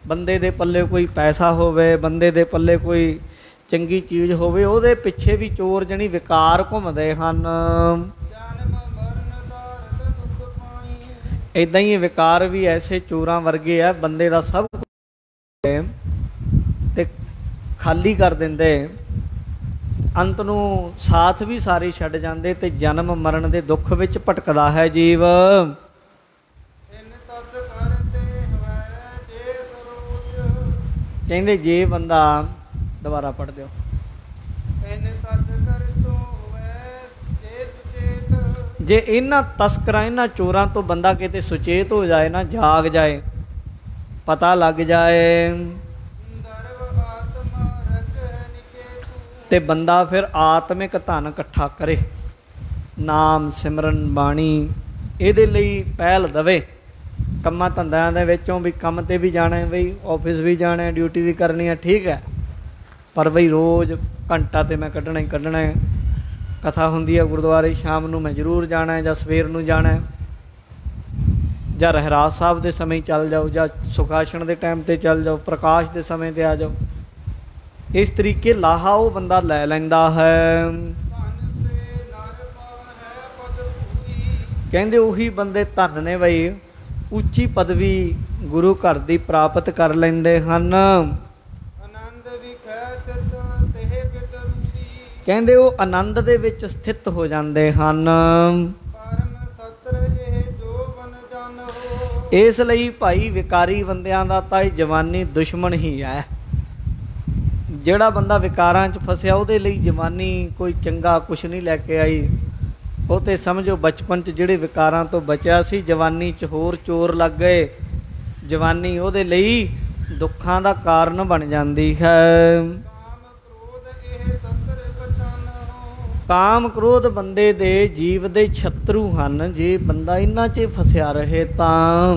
ਬੰਦੇ ਦੇ ਪੱਲੇ ਕੋਈ ਪੈਸਾ ਹੋਵੇ, ਬੰਦੇ ਦੇ ਪੱਲੇ ਕੋਈ ਚੰਗੀ ਚੀਜ਼ ਹੋਵੇ, ਉਹਦੇ ਪਿੱਛੇ ਵੀ ਚੋਰ ਜਣੀ ਵਿਕਾਰ ਘੁੰਮਦੇ ਹਨ। ਇੱਦਾਂ ਹੀ ਵਿਕਾਰ ਵੀ ਐਸੇ ਚੋਰਾਂ ਵਰਗੇ ਆ, ਬੰਦੇ ਦਾ ਸਭ ਤੇ ਖਾਲੀ ਕਰ ਦਿੰਦੇ, ਅੰਤ ਨੂੰ ਸਾਥ ਵੀ ਸਾਰੇ ਛੱਡ ਜਾਂਦੇ ਤੇ ਜਨਮ ਮਰਨ ਦੇ ਦੁੱਖ ਵਿੱਚ ਭਟਕਦਾ ਹੈ ਜੀਵ। ਕਹਿੰਦੇ ਜੇ ਬੰਦਾ, ਦੁਬਾਰਾ ਪੜ੍ਹ ਦਿਓ, ਜੇ ਇਹਨਾਂ ਤਸਕਰਾਂ, ਇਹਨਾਂ ਚੋਰਾਂ ਤੋਂ ਬੰਦਾ ਕਿਤੇ ਸੁਚੇਤ ਹੋ ਜਾਏ ਨਾ, ਜਾਗ ਜਾਏ, ਪਤਾ ਲੱਗ ਜਾਏ, ਤੇ ਬੰਦਾ ਫਿਰ ਆਤਮਿਕ ਧਨ ਇਕੱਠਾ ਕਰੇ, ਨਾਮ ਸਿਮਰਨ ਬਾਣੀ ਇਹਦੇ ਲਈ ਪਹਿਲ ਦੇਵੇ। ਕੰਮਾਂ ਧੰਦਿਆਂ ਦੇ ਵਿੱਚੋਂ ਵੀ ਕੰਮ 'ਤੇ ਵੀ ਜਾਣਾ, ਬਈ ਆਫਿਸ ਵੀ ਜਾਣਾ, ਡਿਊਟੀ ਵੀ ਕਰਨੀ ਹੈ, ਠੀਕ ਹੈ, ਪਰ ਬਈ ਰੋਜ਼ ਘੰਟਾ ਤਾਂ ਮੈਂ ਕੱਢਣਾ ਹੀ ਕੱਢਣਾ ਹੈ। ਕਥਾ ਹੁੰਦੀ ਹੈ ਗੁਰਦੁਆਰੇ, ਸ਼ਾਮ ਨੂੰ ਮੈਂ ਜ਼ਰੂਰ ਜਾਣਾ ਜਾਂ ਸਵੇਰ ਨੂੰ ਜਾਣਾ, ਜਾਂ ਰਹਿਰਾਸ ਸਾਹਿਬ ਦੇ ਸਮੇਂ ਚੱਲ ਜਾਓ, ਜਾਂ ਸੁਖਾਸਣ ਦੇ ਟਾਈਮ 'ਤੇ ਚੱਲ ਜਾਓ, ਪ੍ਰਕਾਸ਼ ਦੇ ਸਮੇਂ 'ਤੇ ਆ ਜਾਓ। ਇਸ ਤਰੀਕੇ ਲਾਹਾ ਉਹ ਬੰਦਾ ਲੈ ਲੈਂਦਾ ਹੈ। ਕਹਿੰਦੇ ਉਹੀ ਬੰਦੇ ਧਨ ਨੇ ਬਈ, ਉੱਚੀ ਪਦਵੀ ਗੁਰੂ ਘਰ ਦੀ ਪ੍ਰਾਪਤ ਕਰ ਲੈਂਦੇ ਹਨ। ਕਹਿੰਦੇ ਉਹ ਆਨੰਦ ਦੇ ਵਿੱਚ ਸਥਿਤ ਹੋ ਜਾਂਦੇ ਹਨ। ਇਸ ਲਈ ਭਾਈ ਵਿਕਾਰੀ ਬੰਦਿਆਂ ਦਾ ਤਾਂ ਇਹ ਜਵਾਨੀ ਦੁਸ਼ਮਣ ਹੀ ਹੈ। ਜਿਹੜਾ ਬੰਦਾ ਵਿਕਾਰਾਂ 'ਚ ਫਸਿਆ, ਉਹਦੇ ਲਈ ਜਵਾਨੀ ਕੋਈ ਚੰਗਾ ਕੁਛ ਨਹੀਂ ਲੈ ਕੇ ਆਈ। ਉਹ ਤਾਂ ਸਮਝੋ ਬਚਪਨ 'ਚ ਜਿਹੜੇ ਵਿਕਾਰਾਂ ਤੋਂ ਬਚਿਆ ਸੀ, ਜਵਾਨੀ 'ਚ ਹੋਰ ਚੋਰ ਲੱਗ ਗਏ, ਜਵਾਨੀ ਉਹਦੇ ਲਈ ਦੁੱਖਾਂ ਦਾ ਕਾਰਨ ਬਣ ਜਾਂਦੀ ਹੈ। ਕਾਮ ਕ੍ਰੋਧ ਬੰਦੇ ਦੇ ਜੀਵ ਦੇ ਸ਼ਤਰੂ ਹਨ। ਜੇ ਬੰਦਾ ਇਹਨਾਂ 'ਚ ਫਸਿਆ ਰਹੇ ਤਾਂ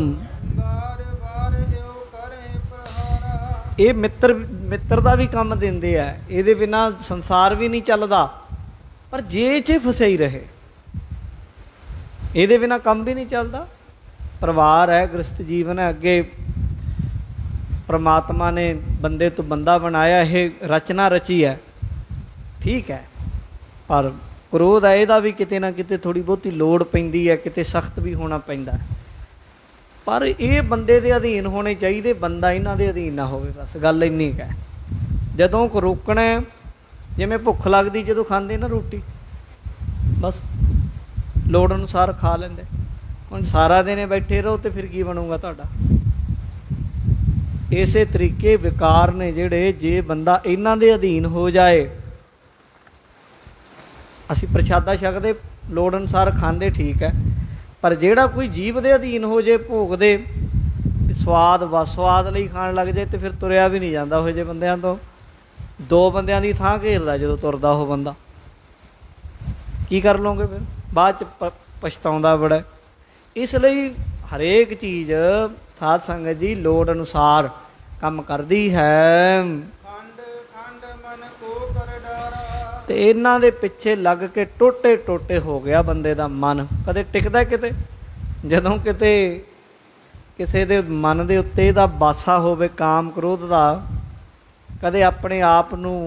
ਇਹ ਮਿੱਤਰ ਦਾ ਵੀ ਕੰਮ ਦਿੰਦੇ ਆ, ਇਹਦੇ ਬਿਨਾਂ ਸੰਸਾਰ ਵੀ ਨਹੀਂ ਚੱਲਦਾ। पर जे इत्थे फसे ही रहे, ਇਹਦੇ बिना काम भी नहीं चलता। परिवार है, गृहस्थ जीवन है, अगे परमात्मा ने बंदे तो बंदा बनाया, ये रचना रची है, ठीक है, पर क्रोध है ਇਹਦਾ भी किते ना किते थोड़ी बहुती लोड़ पैंदी है, किते सख्त भी होना पैंदा है, पर ये बंदे दे अधीन होने चाहिए, बंदा इन्हां दे अधीन ना होवे। बस गल इन्नी क है। जदों को रोकना है, जिवें भुख लगदी जदों खांदे ना रोटी, बस लोड़ अनुसार खा लेंदे। हुण सारा दिन बैठे रहो तो फिर की बनूगा तुहाडा। इसे तरीके विकार ने जिहड़े, जे बंदा इन्हां दे अधीन हो जाए, असी प्रशादा छकदे लोड़ अनुसार खांदे, ठीक है, पर जिहड़ा कोई जीव दे अधीन हो जाए, भोग दे स्वाद बस स्वाद लई खाण लग जाए, तो फिर तुरिया भी नहीं जाता। हो जे बंदियां तो दो बंदियां दी थां घेरदा जदों तुरदा वो बंदा, की कर लोगे फिर, बाद च पछताउंदा बड़ा। इसलिए हरेक चीज़ साध संगत जी लोड़ अनुसार काम करती है। तो इन्हां दे पिछे लग के टोटे टोटे हो गया बंदे दा मन। कदे टिकदा किते, जदों किते किसी दे मन दे उत्ते दा बासा होवे काम क्रोध दा, कदे अपने आप नूं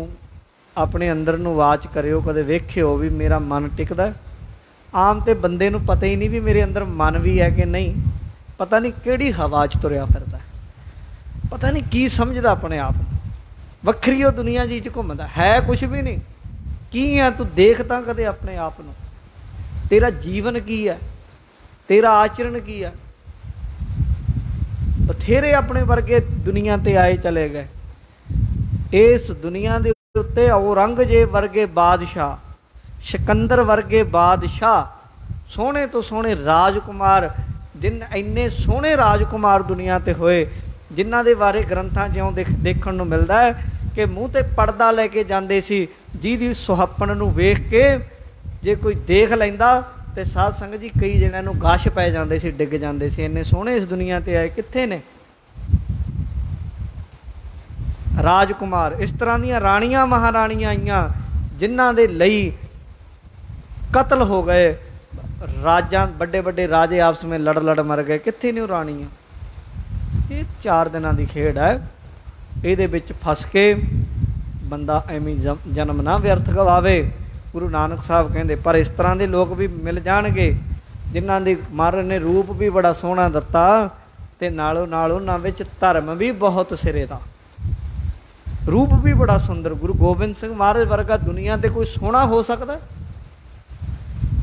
अपने अंदर नूं वाच करियो, कदे वेखियो भी मेरा मन टिकदा। आम तो बंदे नूं पता ही नहीं भी मेरे अंदर मन भी है कि नहीं, पता नहीं किहड़ी हवा च तुरिया फिरदा, पता नहीं की समझदा अपने आप, वखरी दुनिया जी च घुमदा है, कुछ भी नहीं। की है तू देखता कदे अपने आप नूं, तेरा जीवन की है, तेरा आचरण की है। बथेरे अपने वर्गे दुनिया ते आए चले गए। इस दुनिया दे उत्ते औरंगजेब वर्गे बादशाह, सिकंदर वर्गे बादशाह, सोहने तो सोहने राजकुमार, जिन इन्ने सोहने राजकुमार दुनिया ते होए, जिन्हां दे बारे ग्रंथां 'चों देखण नूं मिलदा है कि मूँह ते पर्दा लैके जांदे सी, जिहदी सुहप्पण नूं वेख के जे कोई देख लैंदा ते साध संगत जी कई जणिਆਂ नूं गश पै जांदे सी, डिग जांदे सी। इन्ने सोहणे इस दुनिया ते आए, कित्थे ने राजकुमार। इस तरह दीयां राणियां महाराणियां आईयां जिन्हां दे लई कतल हो गए, राजा बड़े बड़े राजे आपस में लड़ लड़ मर गए, कित्थे ने राणियां। ये 4 दिनां दी खेड है, ਇਹਦੇ ਵਿੱਚ फस के बंदा ਐਵੇਂ जन्म ना व्यर्थ गवावे। गुरु नानक साहब कहते पर इस तरह के लोग भी मिल जाणगे जिन्हां दी महाराज ने रूप भी बड़ा सोहना दिता, ते नालों नाल उन्हां विच धर्म भी बहुत सिरे दा, रूप भी बड़ा सुंदर। गुरु गोबिंद सिंह महाराज वर्गा दुनिया ते कोई सोहना हो सकता?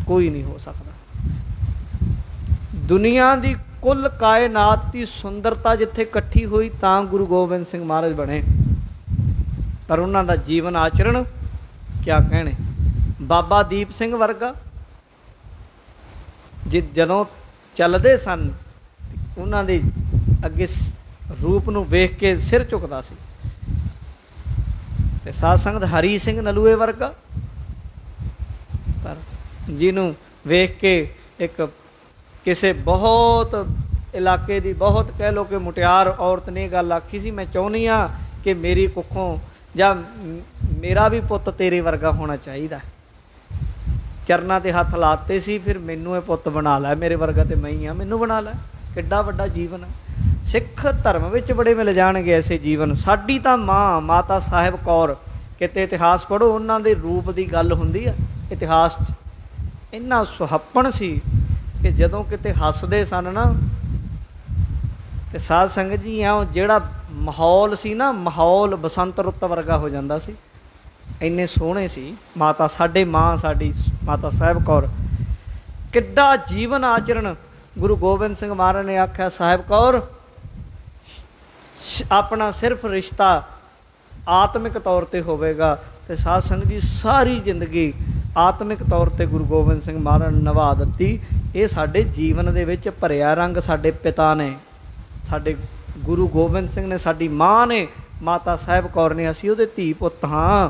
कोई नहीं हो सकता। दुनिया की कुल कायनात की सुंदरता जिथे इकट्ठी हुई तां गुरु गोबिंद सिंह महाराज बने, पर उन्हां दा जीवन आचरण क्या कहने। बाबा दीप सिंह वर्गा जदों चलदे सन, उन्हां दे अगे रूप नूं वेख के सिर झुकदा सी। ते साध संगत हरी सिंह नलूए वर्गा, पर जिन्हों वेख के एक किसी बहुत इलाके की बहुत कह लो कि मुटियार औरत ने गल आखी सी, मैं चाहुंदी हाँ कि मेरी कुखों ਜਾਂ मेरा भी पुत तेरे वर्गा होना चाहिए। चरना ते हथ लाते सी, फिर मैनू ये पुत बना लै, मेरे वर्गा तो मैं ही हाँ, मैनू बना लै। किड्डा वड्डा जीवन है। सिख धर्म विच बड़े मिल जाणगे ऐसे जीवन। साडी तां माँ माता साहिब कौर, किते इतिहास पढ़ो, उन्हां दे रूप की गल हुंदी है इतिहास च। इन्ना सुहप्पण सी कि जदों किते हसदे सन ना, ते साध संगत जी आ जिहड़ा माहौल सी ना, माहौल बसंत रुੱਤ वर्गा हो जाता सी। इन्ने सोहणे सी। माता साडे माँ साडी माता साहिब कौर, किड्डा जीवन आचरण। गुरु गोबिंद सिंह महाराज ने आख्या साहिब कौर अपना सिर्फ रिश्ता आत्मिक तौर पर होवेगा। तो साध संगत जी सारी जिंदगी आत्मिक तौर पर गुरु गोबिंद सिंह महाराज ने निभा दी। ये साडे जीवन दे विच भरिया रंग साडे पिता ने, साडे गुरु गोबिंद सिंह ने, साडी माँ ने, माता साहिब कौर ने। असी उहदे धी पुत हाँ,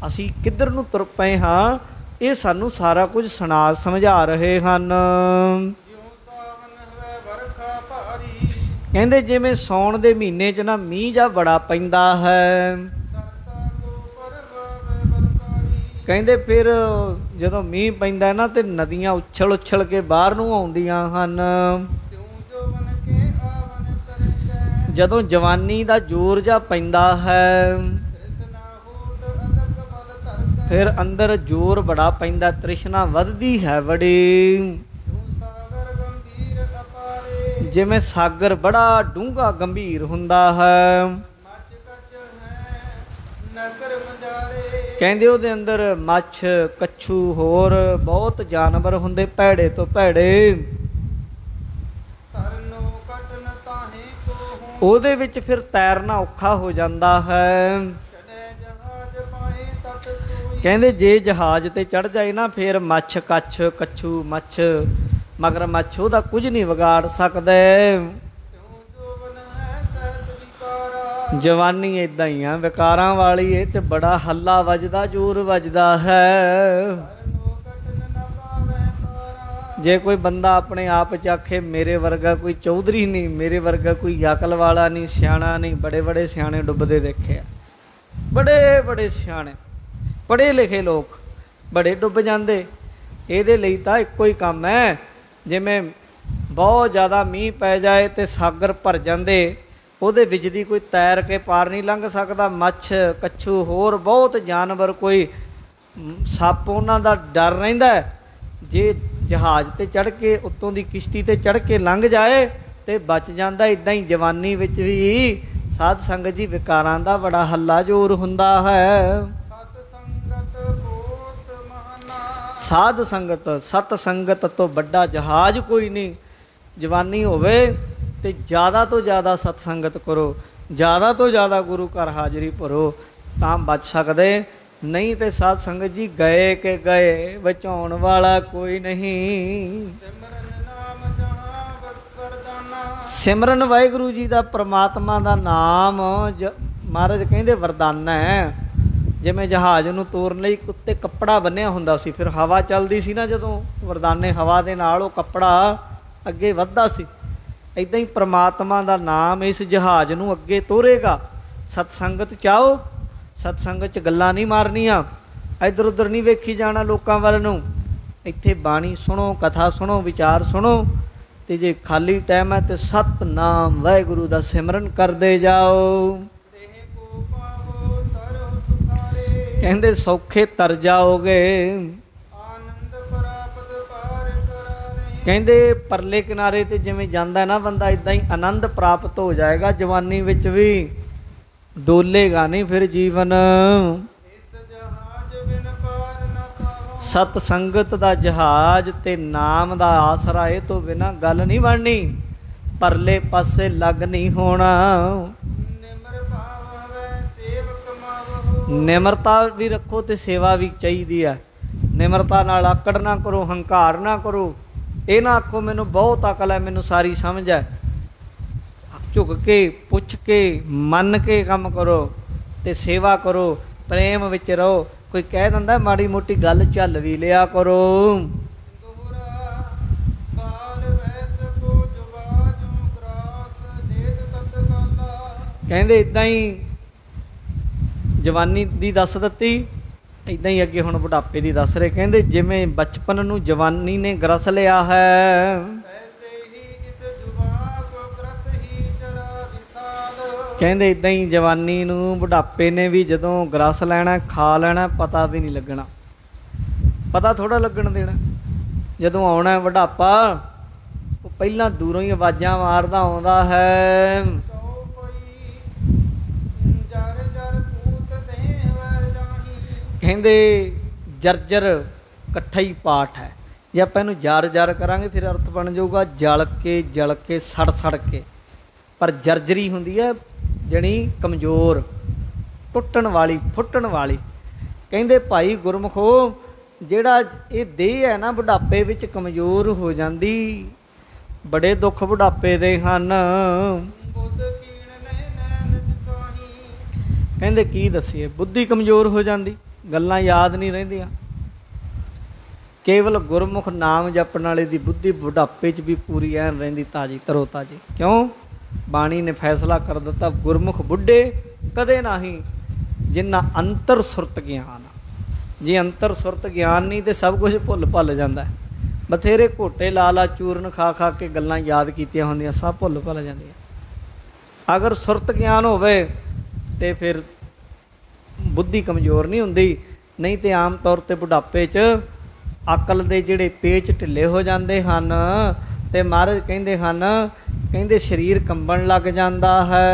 असी किधर नूं तुर पए हाँ, ये सानू सारा कुछ सुना समझा रहे हैं। कहंदे जिवें सौण दे महीने च ना मींह जा बड़ा पैंदा है, ਕਹਿੰਦੇ ਫਿਰ ਜਦੋਂ ਮੀਂਹ ਪੈਂਦਾ ਨਾ ਤੇ ਨਦੀਆਂ ਉਛਲ ਉਛਲ ਕੇ ਬਾਹਰ ਨੂੰ ਆਉਂਦੀਆਂ ਹਨ। ਜਦੋਂ ਜਵਾਨੀ ਦਾ ਜ਼ੋਰ ਜਾ ਪੈਂਦਾ ਹੈ ਫਿਰ ਅੰਦਰ ਜ਼ੋਰ ਬੜਾ ਪੈਂਦਾ, ਤ੍ਰਿਸ਼ਨਾ ਵੱਧਦੀ ਹੈ ਬੜੀ। ਜਿਵੇਂ ਸਾਗਰ ਬੜਾ ਡੂੰਘਾ ਗੰਭੀਰ ਹੁੰਦਾ ਹੈ। ਕਹਿੰਦੇ ਉਹਦੇ ਅੰਦਰ ਮੱਛ, ਕੱਛੂ, ਹੋਰ ਬਹੁਤ ਜਾਨਵਰ ਹੁੰਦੇ ਭੈੜੇ ਤੋਂ ਭੈੜੇ। ਉਹਦੇ ਵਿੱਚ ਫਿਰ ਤੈਰਨਾ ਔਖਾ ਹੋ ਜਾਂਦਾ ਹੈ। ਕਹਿੰਦੇ ਜੇ ਜਹਾਜ਼ ਤੇ ਚੜ ਜਾਏ ਨਾ ਫਿਰ ਮੱਛ, ਕੱਛ, ਕੱਛੂ, ਮੱਛ, ਮਗਰ ਮੱਛ ਉਹਦਾ ਕੁਝ ਨਹੀਂ ਵਿਗਾੜ ਸਕਦੇ। ਜਵਾਨੀ ਏਦਾਂ ਹੀ ਆ, ਵਿਕਾਰਾਂ ਵਾਲੀ। ਇਹ ਤੇ ਬੜਾ ਹੱਲਾ ਵੱਜਦਾ, ਜ਼ੋਰ ਵੱਜਦਾ ਹੈ। ਜੇ ਕੋਈ ਬੰਦਾ ਆਪਣੇ ਆਪ ਚ ਆਖੇ ਮੇਰੇ ਵਰਗਾ ਕੋਈ ਚੌਧਰੀ ਨਹੀਂ, ਮੇਰੇ ਵਰਗਾ ਕੋਈ ਅਕਲ ਵਾਲਾ ਨਹੀਂ, ਸਿਆਣਾ ਨਹੀਂ। ਬੜੇ ਬੜੇ ਸਿਆਣੇ ਡੁੱਬਦੇ ਦੇਖੇ ਆ, ਬੜੇ ਬੜੇ ਸਿਆਣੇ ਪੜ੍ਹੇ ਲਿਖੇ ਲੋਕ ਬੜੇ ਡੁੱਬ ਜਾਂਦੇ। ਇਹਦੇ ਲਈ ਤਾਂ ਇੱਕੋ ਹੀ ਕੰਮ ਹੈ, ਜਿਵੇਂ ਬਹੁਤ ਜ਼ਿਆਦਾ ਮੀਂਹ ਪੈ ਜਾਏ ਤੇ ਸਾਗਰ ਭਰ ਜਾਂਦੇ, ਉਹਦੇ ਵਿੱਚ ਦੀ ਕੋਈ ਤੈਰ ਕੇ ਪਾਰ ਨਹੀਂ ਲੰਘ ਸਕਦਾ। ਮੱਛ, ਕੱਛੂ, ਹੋਰ ਬਹੁਤ ਜਾਨਵਰ, ਕੋਈ ਸੱਪ, ਉਹਨਾਂ ਦਾ ਡਰ ਰਹਿੰਦਾ। ਜੇ ਜਹਾਜ਼ ਤੇ ਚੜ੍ਹ ਕੇ ਉੱਤੋਂ ਦੀ ਕਿਸ਼ਤੀ ਤੇ ਚੜ੍ਹ ਕੇ ਲੰਘ ਜਾਏ ਤੇ ਬਚ ਜਾਂਦਾ। ਇੱਦਾਂ ਹੀ ਜਵਾਨੀ ਵਿੱਚ ਵੀ ਸਾਧ ਸੰਗਤ ਜੀ ਵਿਕਾਰਾਂ ਦਾ ਬੜਾ ਹੱਲਾ ਜ਼ੋਰ ਹੁੰਦਾ ਹੈ। ਸਾਧ ਸੰਗਤ, ਸਤ ਸੰਗਤ ਤੋਂ ਵੱਡਾ ਜਹਾਜ਼ ਕੋਈ ਨਹੀਂ। ਜਵਾਨੀ ਹੋਵੇ ਤੇ ਜ਼ਿਆਦਾ ਤੋਂ ਜ਼ਿਆਦਾ ਸਤ ਸੰਗਤ ਕਰੋ, ਜ਼ਿਆਦਾ ਤੋਂ ਜ਼ਿਆਦਾ ਗੁਰੂ ਘਰ ਹਾਜ਼ਰੀ ਭਰੋ ਤਾਂ ਬਚ ਸਕਦੇ। ਨਹੀਂ ਤੇ ਸਾਧ ਸੰਗਤ ਜੀ ਗਏ ਕਿ ਗਏ, ਬਚਾਉਣ ਵਾਲਾ ਕੋਈ ਨਹੀਂ। ਸਿਮਰਨ ਵਾਹਿਗੁਰੂ ਜੀ ਦਾ, ਪ੍ਰਮਾਤਮਾ ਦਾ ਨਾਮ ਮਹਾਰਾਜ ਕਹਿੰਦੇ ਵਰਦਾਨਾ ਹੈ। ਜਿਵੇਂ ਜਹਾਜ਼ ਨੂੰ ਤੋਰਨ ਲਈ ਉੱਤੇ ਕੱਪੜਾ ਬੰਨਿਆ ਹੁੰਦਾ ਸੀ, ਫਿਰ ਹਵਾ ਚੱਲਦੀ ਸੀ ਨਾ ਜਦੋਂ, ਵਰਦਾਨੇ ਹਵਾ ਦੇ ਨਾਲ ਉਹ ਕੱਪੜਾ ਅੱਗੇ ਵੱਧਦਾ ਸੀ। ਇੱਦਾਂ ਹੀ ਪ੍ਰਮਾਤਮਾ ਦਾ ਨਾਮ ਇਸ ਜਹਾਜ਼ ਨੂੰ ਅੱਗੇ ਤੋਰੇਗਾ। ਸਤਸੰਗਤ ਚਾਹੋ, ਸਤਸੰਗਤ 'ਚ ਗੱਲਾਂ ਨਹੀਂ ਮਾਰਨੀਆਂ, ਇੱਧਰ ਉੱਧਰ ਨਹੀਂ ਵੇਖੀ ਜਾਣਾ ਲੋਕਾਂ ਵੱਲ ਨੂੰ। ਇੱਥੇ ਬਾਣੀ ਸੁਣੋ, ਕਥਾ ਸੁਣੋ, ਵਿਚਾਰ ਸੁਣੋ, ਅਤੇ ਜੇ ਖਾਲੀ ਟਾਈਮ ਹੈ ਤਾਂ ਸਤਨਾਮ ਵਾਹਿਗੁਰੂ ਦਾ ਸਿਮਰਨ ਕਰਦੇ ਜਾਓ। ਕਹਿੰਦੇ ਸੌਖੇ ਤਰ ਜਾਓਗੇ। ਕਹਿੰਦੇ ਪਰਲੇ ਕਿਨਾਰੇ ਤੇ ਜਿਵੇਂ ਜਾਂਦਾ ਨਾ ਬੰਦਾ, ਇੱਦਾਂ ਹੀ ਆਨੰਦ ਪ੍ਰਾਪਤ ਹੋ ਜਾਏਗਾ। ਜਵਾਨੀ ਵਿੱਚ ਵੀ ਡੋਲੇਗਾ ਨਹੀਂ ਫਿਰ ਜੀਵਨ। ਸਤ ਸੰਗਤ ਦਾ ਜਹਾਜ਼ ਤੇ ਨਾਮ ਦਾ ਆਸਰਾ, ਇਹ ਤੋਂ ਬਿਨਾਂ ਗੱਲ ਨਹੀਂ ਬਣਨੀ। ਪਰਲੇ ਪਾਸੇ ਲੱਗ ਨਹੀਂ ਹੋਣਾ। ਨਿਮਰਤਾ ਵੀ ਰੱਖੋ ਤੇ ਸੇਵਾ ਵੀ ਚਾਹੀਦੀ ਹੈ। ਨਿਮਰਤਾ ਨਾਲ ਆਕੜ ਨਾ ਕਰੋ, ਹੰਕਾਰ ਨਾ ਕਰੋ। ਇਹ ਨਾ ਆਖੋ ਮੈਨੂੰ ਬਹੁਤ ਅਕਲ ਹੈ, ਮੈਨੂੰ ਸਾਰੀ ਸਮਝ ਹੈ। ਝੁਕ ਕੇ, ਪੁੱਛ ਕੇ, ਮੰਨ ਕੇ ਕੰਮ ਕਰੋ ਤੇ ਸੇਵਾ ਕਰੋ, ਪ੍ਰੇਮ ਵਿੱਚ ਰਹੋ। ਕੋਈ ਕਹਿ ਦਿੰਦਾ ਮਾੜੀ ਮੋਟੀ ਗੱਲ ਝੱਲ ਵੀ ਲਿਆ ਕਰੋ। ਕਹਿੰਦੇ ਇੱਦਾਂ ਹੀ ਜਵਾਨੀ ਦੀ ਦੱਸ ਦਿੱਤੀ, ਇੱਦਾਂ ਹੀ ਅੱਗੇ ਹੁਣ ਬੁਢਾਪੇ ਦੀ ਦੱਸ ਰਹੇ। ਕਹਿੰਦੇ ਜਿਵੇਂ ਬਚਪਨ ਨੂੰ ਜਵਾਨੀ ਨੇ ਗਰਸ ਲਿਆ ਹੈ, ਕਹਿੰਦੇ ਇੱਦਾਂ ਹੀ ਜਵਾਨੀ ਨੂੰ ਬੁਢਾਪੇ ਨੇ ਵੀ ਜਦੋਂ ਗਰਸ ਲੈਣਾ, ਖਾ ਲੈਣਾ, ਪਤਾ ਵੀ ਨਹੀਂ ਲੱਗਣਾ। ਪਤਾ ਥੋੜ੍ਹਾ ਲੱਗਣ ਦੇਣਾ। ਜਦੋਂ ਆਉਣਾ ਬੁਢਾਪਾ, ਉਹ ਪਹਿਲਾਂ ਦੂਰੋਂ ਹੀ ਆਵਾਜ਼ਾਂ ਮਾਰਦਾ ਆਉਂਦਾ ਹੈ। ਕਹਿੰਦੇ ਜਰਜਰ ਇਕੱਠਾ ਹੀ ਪਾਠ ਹੈ। ਜੇ ਆਪਾਂ ਇਹਨੂੰ ਜਰ ਜਰ ਕਰਾਂਗੇ ਫਿਰ ਅਰਥ ਬਣ ਜਾਊਗਾ ਜਲ ਕੇ, ਜਲ ਕੇ, ਸੜ ਸੜ ਕੇ। ਪਰ ਜਰਜਰੀ ਹੁੰਦੀ ਹੈ ਜਣੀ ਕਮਜ਼ੋਰ, ਟੁੱਟਣ ਵਾਲੀ, ਫੁੱਟਣ ਵਾਲੀ। ਕਹਿੰਦੇ ਭਾਈ ਗੁਰਮੁਖੋ, ਜਿਹੜਾ ਇਹ ਦੇਹ ਹੈ ਨਾ ਬੁਢਾਪੇ ਵਿੱਚ ਕਮਜ਼ੋਰ ਹੋ ਜਾਂਦੀ। ਬੜੇ ਦੁੱਖ ਬੁਢਾਪੇ ਦੇ ਹਨ। ਕਹਿੰਦੇ ਕੀ ਦੱਸੀਏ, ਬੁੱਧੀ ਕਮਜ਼ੋਰ ਹੋ ਜਾਂਦੀ, ਗੱਲਾਂ ਯਾਦ ਨਹੀਂ ਰਹਿੰਦੀਆਂ। ਕੇਵਲ ਗੁਰਮੁਖ ਨਾਮ ਜਪਣ ਵਾਲੇ ਦੀ ਬੁੱਧੀ ਬੁਢਾਪੇ 'ਚ ਵੀ ਪੂਰੀ ਐਨ ਰਹਿੰਦੀ, ਤਾਜ਼ੀ ਤਰੋ ਤਾਜ਼ੀ। ਕਿਉਂ? ਬਾਣੀ ਨੇ ਫੈਸਲਾ ਕਰ ਦਿੱਤਾ, ਗੁਰਮੁਖ ਬੁੱਢੇ ਕਦੇ ਨਹੀਂ ਜਿੰਨਾ ਅੰਤਰ ਸੁਰਤ ਗਿਆਨ। जे अंतर सुरत ज्ञान नहीं तो सब कुछ भुल भुल जाता है। बथेरे घोटे ला ला चूरन खा खा के गल्लां याद कीतियां होंदियां सब भुल भुल जांदियां। अगर सुरत ज्ञान होवे ते फिर बुद्धि कमज़ोर नहीं हुंदी, नहीं तो आम तौर पर बुढ़ापे च अकल दे जिहड़े पेच ढिले हो जाते हैं ते महाराज कहंदे हन, कहंदे शरीर कंबण लग जाता है,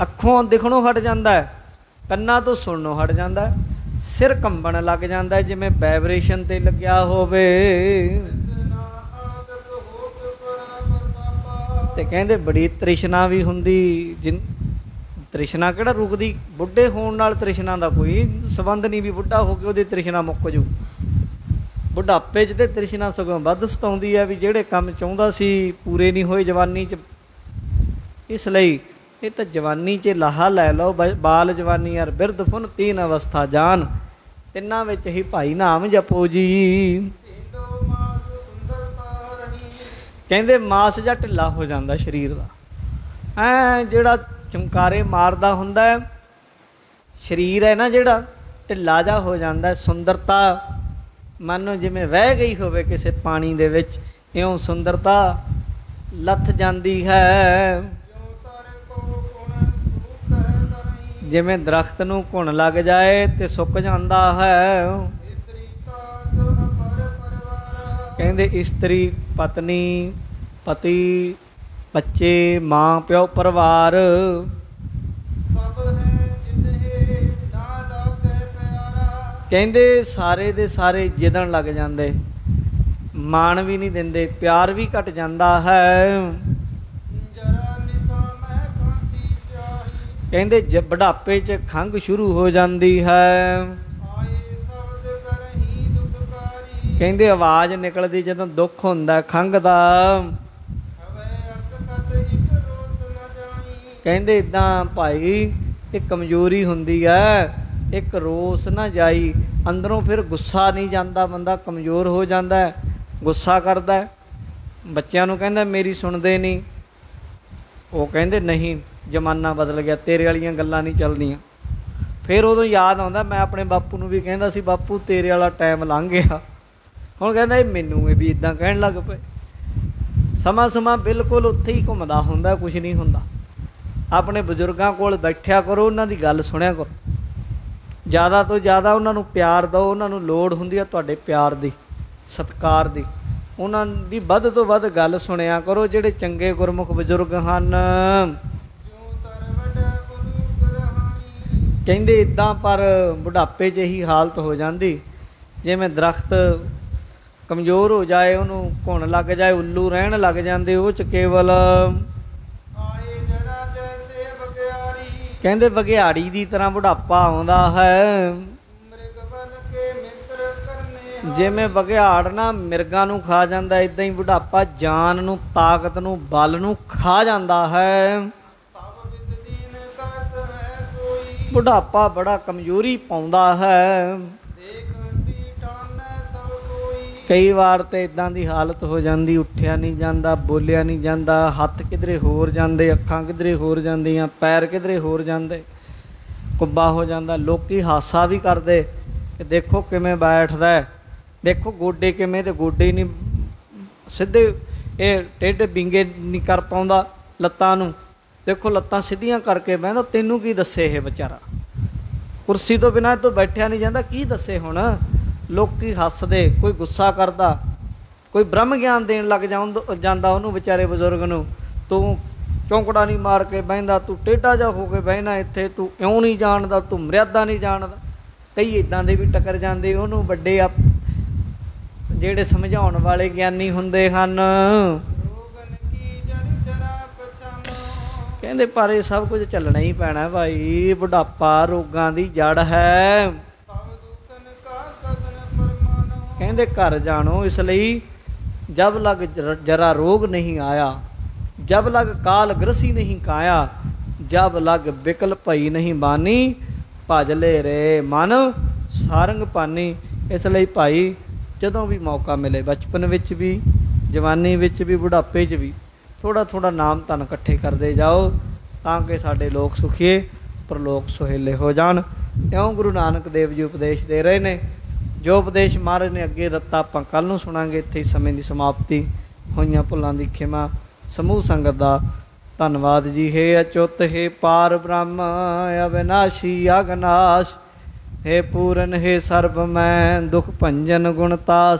अखों दिखणों हट जाता है, कन्नां तो सुणनों हट जाता है, सिर कंबण लग जाता है जिवें वाइब्रेशन ते लग्या होवे। ते कहंदे बड़ी तृष्णा भी हुंदी, जिन तृष्णा किहड़ा रुकदी, बुढ़े होण नाल तृष्णा दा कोई संबंध नहीं भी बुढ़ा हो के उहदी तृष्णा मुक जू। बुढ़ापे च ते तृष्णा सगों वध सताउंदी है भी जिहड़े काम चाहुंदा सी पूरे नहीं होए जवानी च। इसलिए ये तो जवानी च लाहा लै लो, बाल जवानी अर बिरध फुन तीन अवस्था जान, तिन्हां विच ही भाई नाम जपो जी। कहंदे मास जा ढिला हो जाता शरीर का, जिहड़ा चमकारे मारदा हुंदा है शरीर है ना, जिहड़ा ढिला जा हो जाता है। सुंदरता मानो जिवें वह गई होवे किसी पानी दे विच, इउं सुंदरता लथ जाती है। जिवें दरख्त नूं घुण लग जाए तो सुक जाता है। कहंदे इस्त्री पत्नी पति बच्चे माँ प्यो परिवार कहंदे सारे दे सारे जिदन लग जाते, मान भी नहीं देंदे, प्यार भी घट जाता है। कहंदे बुढ़ापे च खंघ शुरू हो जाती है। कहंदे आवाज़ निकलती जदों दुख हुंदा खंघ दा। कहंदे इदां भाई एक कमज़ोरी हुंदी है, एक रोस ना जाई, अंदरों फिर गुस्सा नहीं जाता, बंदा कमज़ोर हो जाता है, गुस्सा करता है। बच्चों नूं कहंदा मेरी सुनदे नहीं, वो कहंदे नहीं जमाना बदल गया, तेरे वालियां गल्लां नहीं चलदियां। फिर उदों याद आउंदा मैं अपने बापू नूं भी कहंदा सी बापू तेरे वाला टाइम लंघ गया, हुण कहंदा मैनूं भी इदां कहण लग पे। समा समा बिल्कुल उत्थे ही घुमदा हुंदा, कुछ नहीं हुंदा। अपने बजुर्गों कोल बैठिया करो, उन्हां दी गल सुणिया करो, ज़्यादा तो ज़्यादा उन्हां नूं प्यार दो, उन्हां नूं लोड़ हुंदी है तुहाडे प्यार दी, सत्कार दी, उन्हां दी वध तो वध गल सुणिया करो। जिहड़े चंगे गुरमुख बजुर्ग हन कहंदे इदां, पर बुढ़ापे च ही हालत हो जाती, जिवें दरख्त कमज़ोर हो जाए, उन्होंने घुण लग जाए, उल्लू रहन लग जाते, वो च केवल कहंदे बघियाड़ी की तरह बुढ़ापा आउंदा है। जिवें बघियाड़ ना मिर्गां नूं खा जांदा, इदां ही बुढ़ापा जान नूं, ताकत नूं, बल नूं खा जांदा है। बुढ़ापा बड़ा कमज़ोरी पाउंदा है। कई बार तो इदां दी हालत हो जाती, उठिया नहीं जाता, बोलिया नहीं जाता, हत्थ किधरे होर जाते, अखां किधरे होर जांदियां, पैर किधरे होर जाते, कुब्बा हो जाता। लोकी हासा भी करते कि देखो किवें बैठदा है, देखो गोडे किवें, ते गोडे ही नहीं सीधे, ये टेढ़े बिंगे नहीं कर पाउंदा लत्तां नूं, देखो लत्तां सीधियां करके बहंदा, तैनूं की दस्से ये बेचारा, कुर्सी तो बिना तो बैठिया नहीं जाता, की दस्से हुण। लोकी हसदे, कोई गुस्सा करदा, कोई ब्रह्म ज्ञान देन लग जांदा उन्होंने बेचारे बजुर्ग नूं, तू चौंकड़ा नहीं मार के बहिंदा, तू टेढ़ा जा हो के बहना इत्थे, तू इउं नहीं जानदा, तू मर्यादा नहीं जानदा। कई इदां दे भी टकर जांदे, उन्होंने वड्डे जिहड़े समझाउण वाले ज्ञानी हुंदे हन। कहंदे पर ये सब कुछ चलना ही पैना भाई, बुढ़ापा रोगां दी जड़ है। कहंदे घर जानो इसलिए जब लग जरा रोग नहीं आया, जब लग काल ग्रसी नहीं काया, जब लग बिकल भई नहीं बानी, भज ले रे मन सारंग पानी। इसलिए भाई जदों भी मौका मिले, बचपन विच भी, जवानी विच भी, बुढ़ापे च भी, थोड़ा थोड़ा नाम धन इकट्ठे करते जाओ, तां कि साडे लोग सुखीए, ਪ੍ਰਲੋਕ ਸੁਹੇਲੇ ਹੋ ਜਾਣ। ਇਉਂ ਗੁਰੂ ਨਾਨਕ ਦੇਵ ਜੀ ਉਪਦੇਸ਼ ਦੇ ਰਹੇ ਨੇ। ਜੋ ਉਪਦੇਸ਼ ਮਹਾਰਾਜ ਨੇ ਅੱਗੇ ਦਿੱਤਾ ਆਪਾਂ ਕੱਲ੍ਹ ਨੂੰ ਸੁਣਾਂਗੇ। ਇੱਥੇ ਹੀ ਸਮੇਂ ਦੀ ਸਮਾਪਤੀ। ਹੋਈਆਂ ਭੁੱਲਾਂ ਦੀ ਖਿਮਾ। ਸਮੂਹ ਸੰਗਤ ਦਾ ਧੰਨਵਾਦ ਜੀ। ਹੇ ਅਚੁੱਤ, ਹੇ ਪਾਰ ਬ੍ਰਹਮ, ਅਵਿਨਾਸ਼ੀ ਅਗਨਾਸ਼, ਹੇ ਪੂਰਨ, ਹੇ ਸਰਬ ਮੈਂ ਦੁਖ ਭੰਜਨ ਗੁਣਤਾਸ।